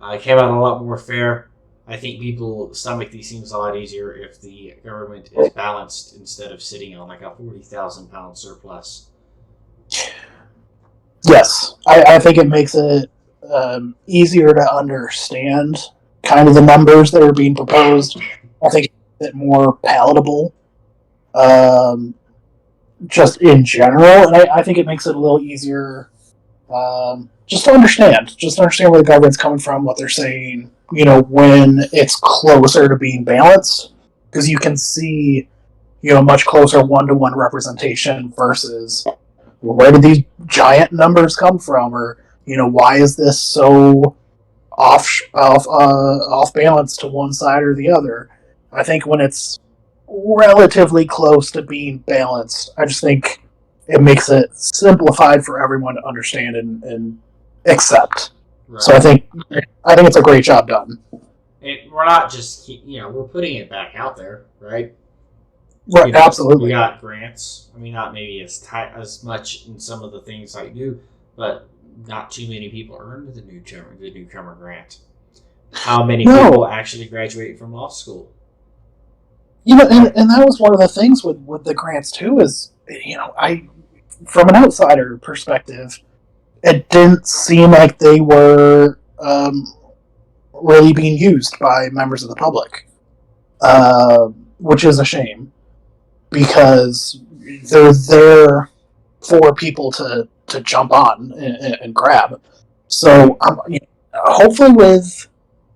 It came out a lot more fair. I think people stomach these things a lot easier if the government is balanced instead of sitting on like a 40,000 pound surplus. Yes, I think it makes it easier to understand kind of the numbers that are being proposed. I think it's more palatable, just in general, and I think it makes it a little easier just to understand where the government's coming from, what they're saying, when it's closer to being balanced, because you can see, much closer one-to-one representation versus where did these giant numbers come from, or why is this so off balance to one side or the other. I think when it's relatively close to being balanced, I just think it makes it simplified for everyone to understand and accept. Right. So I think it's a great job done. We're not just we're putting it back out there, right? Right, absolutely. We got grants. I mean, not maybe as much in some of the things I do, but not too many people earned the newcomer grant. How many people actually graduate from law school? And that was one of the things with the grants too. Is from an outsider perspective, it didn't seem like they were really being used by members of the public, which is a shame because they're there for people to jump on and grab. So hopefully with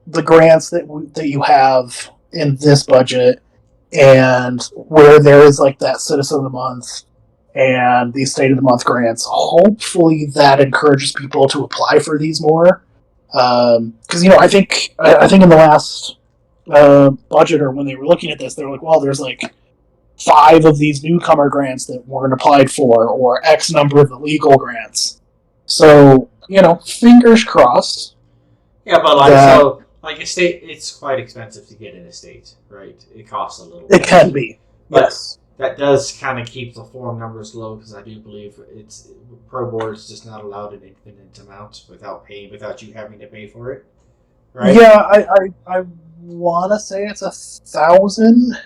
the grants that you have in this budget and where there is like that Citizen of the Month and the State of the Month grants, hopefully that encourages people to apply for these more. Because I think in the last budget, or when they were looking at this, they were like, well, there's like 5 of these newcomer grants that weren't applied for, or X number of the legal grants. So, fingers crossed. Yeah, but like a state, it's quite expensive to get in a state, right? It costs a little bit. It can be, yes. That does kind of keep the form numbers low, because I do believe pro board is just not allowed an infinite amount without you having to pay for it, right? Yeah, I want to say it's 1,000.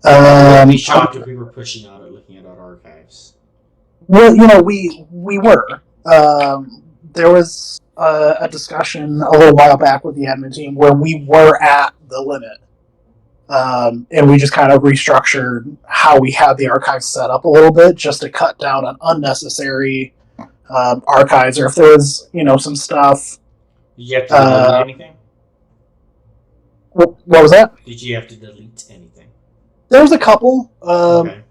I'd be shocked if we were pushing on it, looking at our archives. Well, we were. There was a discussion a little while back with the admin team where we were at the limit. And we just kind of restructured how we had the archives set up a little bit just to cut down on unnecessary archives, or if there was, some stuff. Did you have to delete anything? What was that? Did you have to delete anything? There was a couple, okay.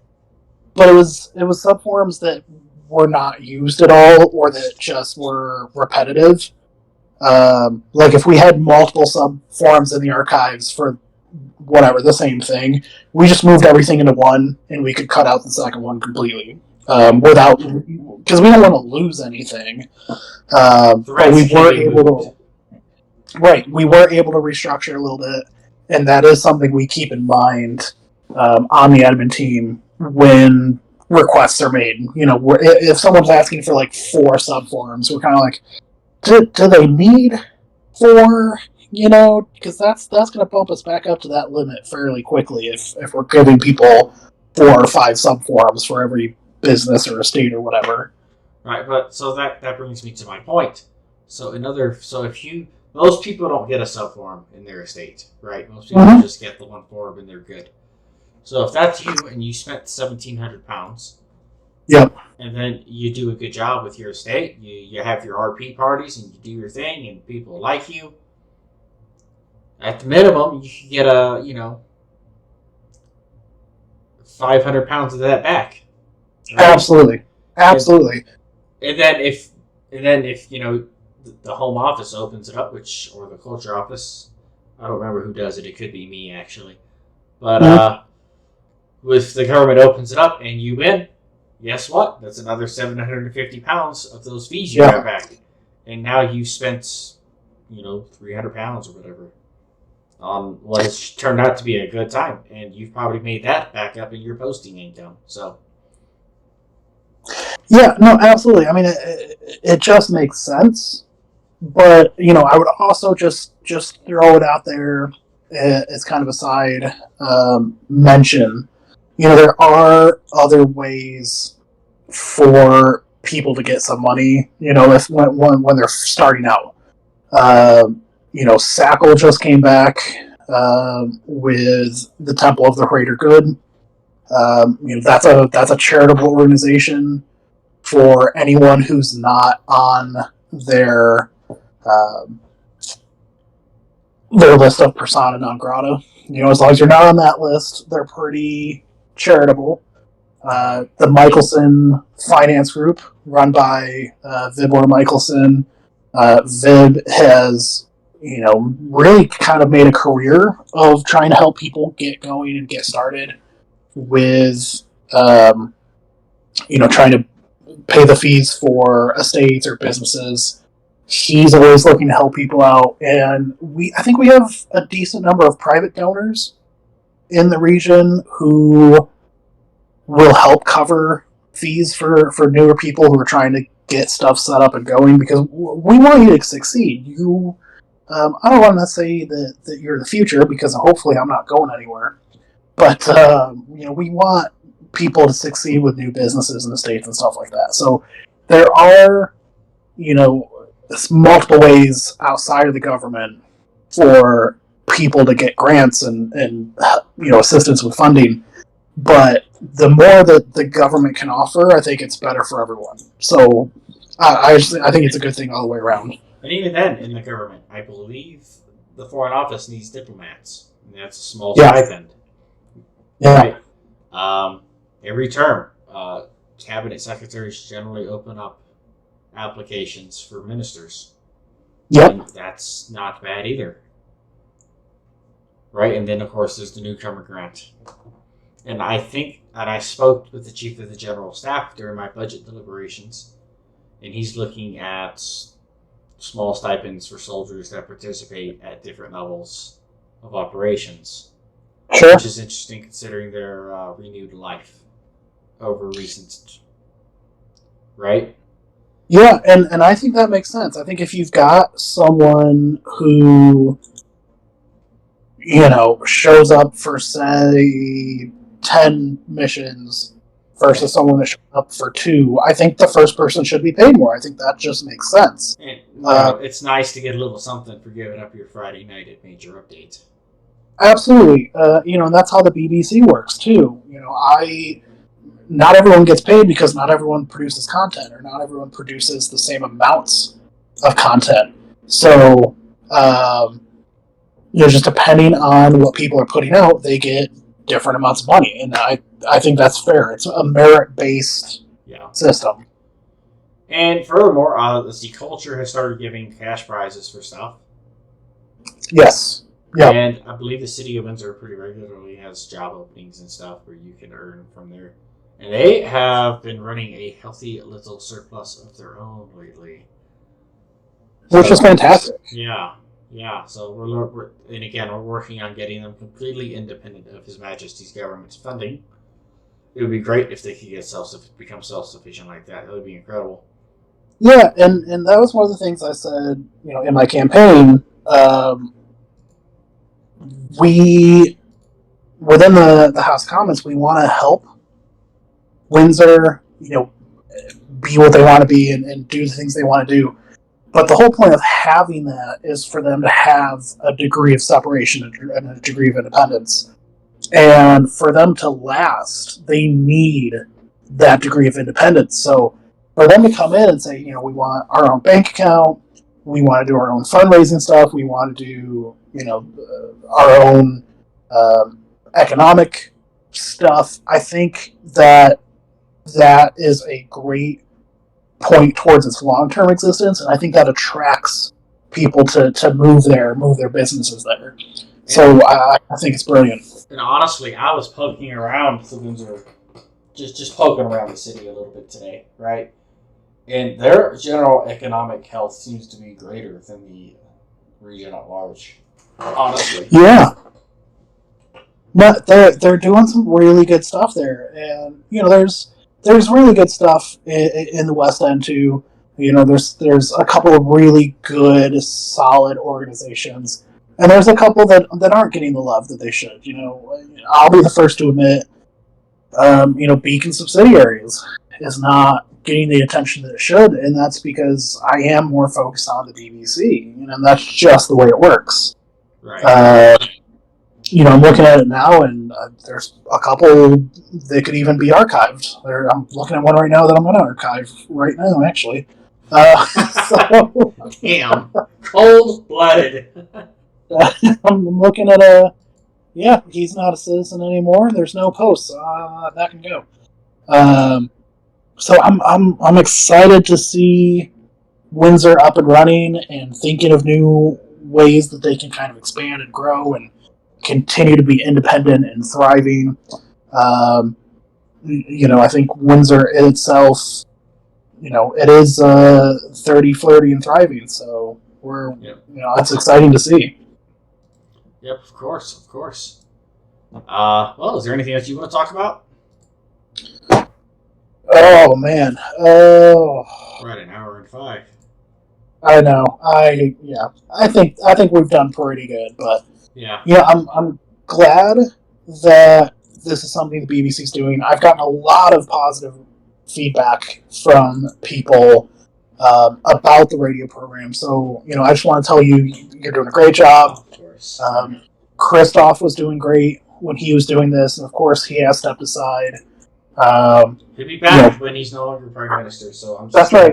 But it was subforms that were not used at all, or that just were repetitive. Like if we had multiple subforms in the archives for whatever, the same thing, we just moved everything into one, and we could cut out the second one completely because we don't want to lose anything. But we were able to. Right, we were able to restructure a little bit, and that is something we keep in mind on the admin team when requests are made. If someone's asking for like 4 subforms, we're kind of like, do they need 4? Because that's going to bump us back up to that limit fairly quickly if we're giving people 4 or 5 subforms for every business or estate or whatever. Right, but so that brings me to my point. So if most people don't get a subform in their estate, right? Most people just get the one form and they're good. So if that's you and you spent £1,700, yep, and then you do a good job with your estate, you have your RP parties and you do your thing and people like you, at the minimum you can get £500 of that back. Right? Absolutely. And then if the home office opens it up, or the culture office, I don't remember who does it. It could be me actually, but if the government opens it up and you win, guess what? That's another £750 of those fees you got back, and now you spent £300 or whatever on what has turned out to be a good time, and you've probably made that back up in your posting income. So. Yeah, no, absolutely. I mean, it just makes sense. But, I would also just throw it out there as kind of a side mention. There are other ways for people to get some money, if when they're starting out. SACL just came back with the Temple of the Greater Good. That's a charitable organization for anyone who's not on their their list of persona non grata. As long as you're not on that list, they're pretty charitable. The Mikaelson Finance Group, run by Vibor Mikaelson, Vib has, really kind of made a career of trying to help people get going and get started with, trying to pay the fees for estates or businesses. He's always looking to help people out, and I think we have a decent number of private donors in the region who will help cover fees for newer people who are trying to get stuff set up and going, because we want you to succeed. I don't want to say that you're the future, because hopefully I'm not going anywhere, but we want people to succeed with new businesses in the States and stuff like that. So there are, multiple ways outside of the government for people to get grants and assistance with funding. But the more that the government can offer, I think it's better for everyone. So I think it's a good thing all the way around. And even then, in the government, I believe the Foreign Office needs diplomats. And that's a small stipend. Yeah. Right? Every term, cabinet secretaries generally open up applications for ministers. Yep. And that's not bad either. Right? And then, of course, there's the newcomer grant. And I spoke with the chief of the general staff during my budget deliberations, and he's looking at small stipends for soldiers that participate at different levels of operations. Sure. Which is interesting considering their renewed life over recent, right? Yeah, and I think that makes sense. I think if you've got someone who, shows up for, say, 10 missions versus someone that shows up for 2, I think the first person should be paid more. I think that just makes sense. And, it's nice to get a little something for giving up your Friday night at major updates. Absolutely. And that's how the BBC works, too. Not everyone gets paid because not everyone produces content, or not everyone produces the same amounts of content. So, just depending on what people are putting out, they get different amounts of money. And I think that's fair. It's a merit-based system. And furthermore, the culture has started giving cash prizes for stuff. Yes. Yeah. And I believe the city of Windsor pretty regularly has job openings and stuff where you can earn from there. And they have been running a healthy little surplus of their own lately. Which is fantastic. Yeah. So we're working on getting them completely independent of His Majesty's government's funding. It would be great if they could become self-sufficient like that. That would be incredible. Yeah, and that was one of the things I said, in my campaign. We, within the House of Commons, we want to help Windsor, be what they want to be and do the things they want to do. But the whole point of having that is for them to have a degree of separation and a degree of independence. And for them to last, they need that degree of independence. So for them to come in and say, we want our own bank account, we want to do our own fundraising stuff, we want to do, our own economic stuff, I think that is a great point towards its long-term existence, and I think that attracts people to move their businesses there. So I think it's brilliant. And honestly, I was poking around the Windsor, just poking around the city a little bit today, right? And their general economic health seems to be greater than the region at large. Honestly. Yeah. No, they're doing some really good stuff there, and there's really good stuff in the West End too. There's a couple of really good, solid organizations, and there's a couple that aren't getting the love that they should. I'll be the first to admit, Beacon Subsidiaries is not getting the attention that it should, and that's because I am more focused on the BBC, and that's just the way it works. Right. I'm looking at it now, and there's a couple that could even be archived. I'm looking at one right now that I'm going to archive right now, actually. Damn. Cold-blooded. I'm looking at he's not a citizen anymore. There's no posts. That can go. So I'm excited to see Windsor up and running and thinking of new ways that they can kind of expand and grow and continue to be independent and thriving. I think Windsor itself, it is 30, flirty, and thriving. So it's exciting to see. Yep, of course. Well, is there anything else you want to talk about? Oh man, we're at an hour and 5. I know. I think we've done pretty good, but I'm glad that this is something the BBC's doing. I've gotten a lot of positive feedback from people about the radio program. So I just want to tell you, you're doing a great job. Of course. Christoph was doing great when he was doing this, and of course he has stepped aside. He'll be back when he's no longer prime minister. So that's right.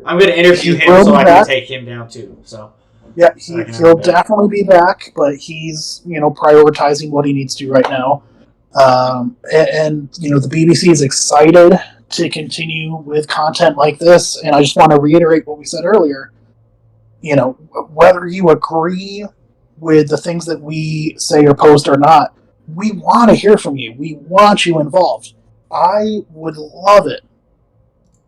I'm going to interview him so I can take him down too. So yeah, he'll definitely be back, but he's prioritizing what he needs to right now. And the BBC is excited to continue with content like this, and I just want to reiterate what we said earlier. Whether you agree with the things that we say or post or not, we want to hear from you. We want you involved. I would love it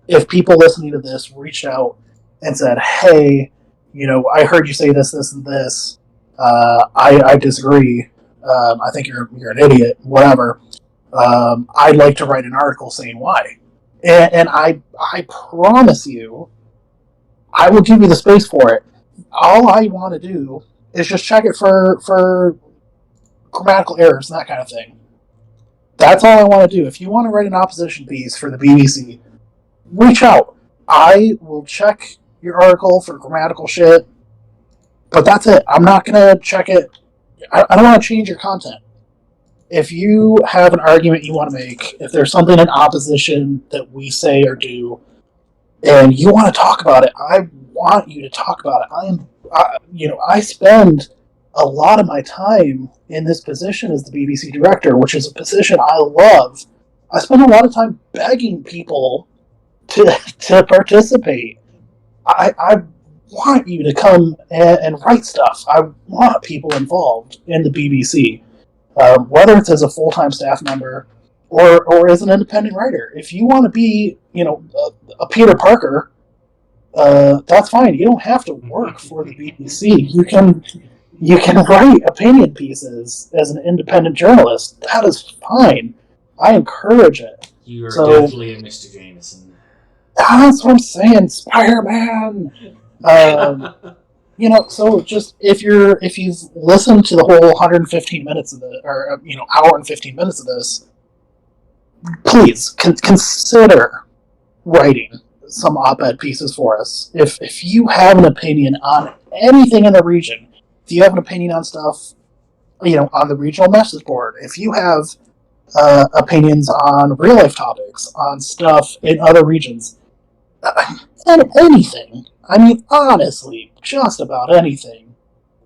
if people listening to this reached out and said, hey, I heard you say this, this, and this. I disagree. I think you're an idiot, whatever. I'd like to write an article saying why. And I promise you, I will give you the space for it. All I want to do is just check it for grammatical errors and that kind of thing. That's all I want to do. If you want to write an opposition piece for the BBC, reach out. I will check your article for grammatical shit, but that's it. I'm not going to check it. I don't want to change your content. If you have an argument you want to make, if there's something in opposition that we say or do, and you want to talk about it, I want you to talk about it. I spend a lot of my time in this position as the BBC director, which is a position I love. I spend a lot of time begging people to participate. I want you to come and write stuff. I want people involved in the BBC, whether it's as a full-time staff member or as an independent writer. If you want to be, a Peter Parker, that's fine. You don't have to work for the BBC. You can write opinion pieces as an independent journalist. That is fine. I encourage it. You are definitely a Mr. Jameson. That's what I'm saying, Spider-Man. So just if you've listened to the whole 115 minutes of hour and 15 minutes of this, please consider writing some op-ed pieces for us. If you have an opinion on anything in the region, if you have an opinion on stuff, on the regional message board, if you have opinions on real life topics, on stuff in other regions, and anything. I mean, honestly, just about anything.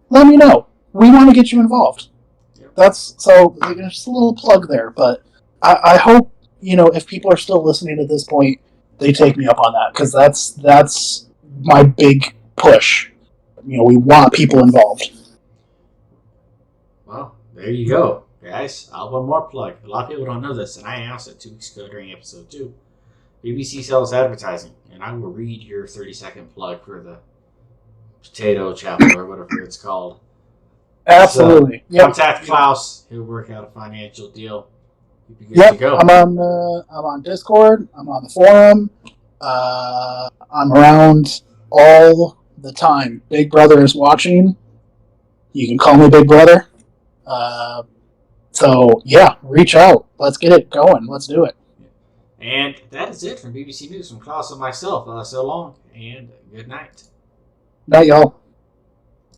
Let me know. We want to get you involved. That's so. Just a little plug there, but I hope if people are still listening at this point, they take me up on that because that's my big push. We want people involved. Well, there you go, guys. One more plug. A lot of people don't know this, and I announced it 2 weeks ago during episode 2. BBC sells advertising, and I will read your 30-second plug for the potato chapel or whatever it's called. Absolutely. So, contact Klaus. He'll work out a financial deal. You'll be good to go. I'm on Discord. I'm on the forum. I'm around all the time. Big Brother is watching. You can call me Big Brother. Reach out. Let's get it going. Let's do it. And that is it from BBC News from Klaus and myself. So long, and good night. Night, y'all.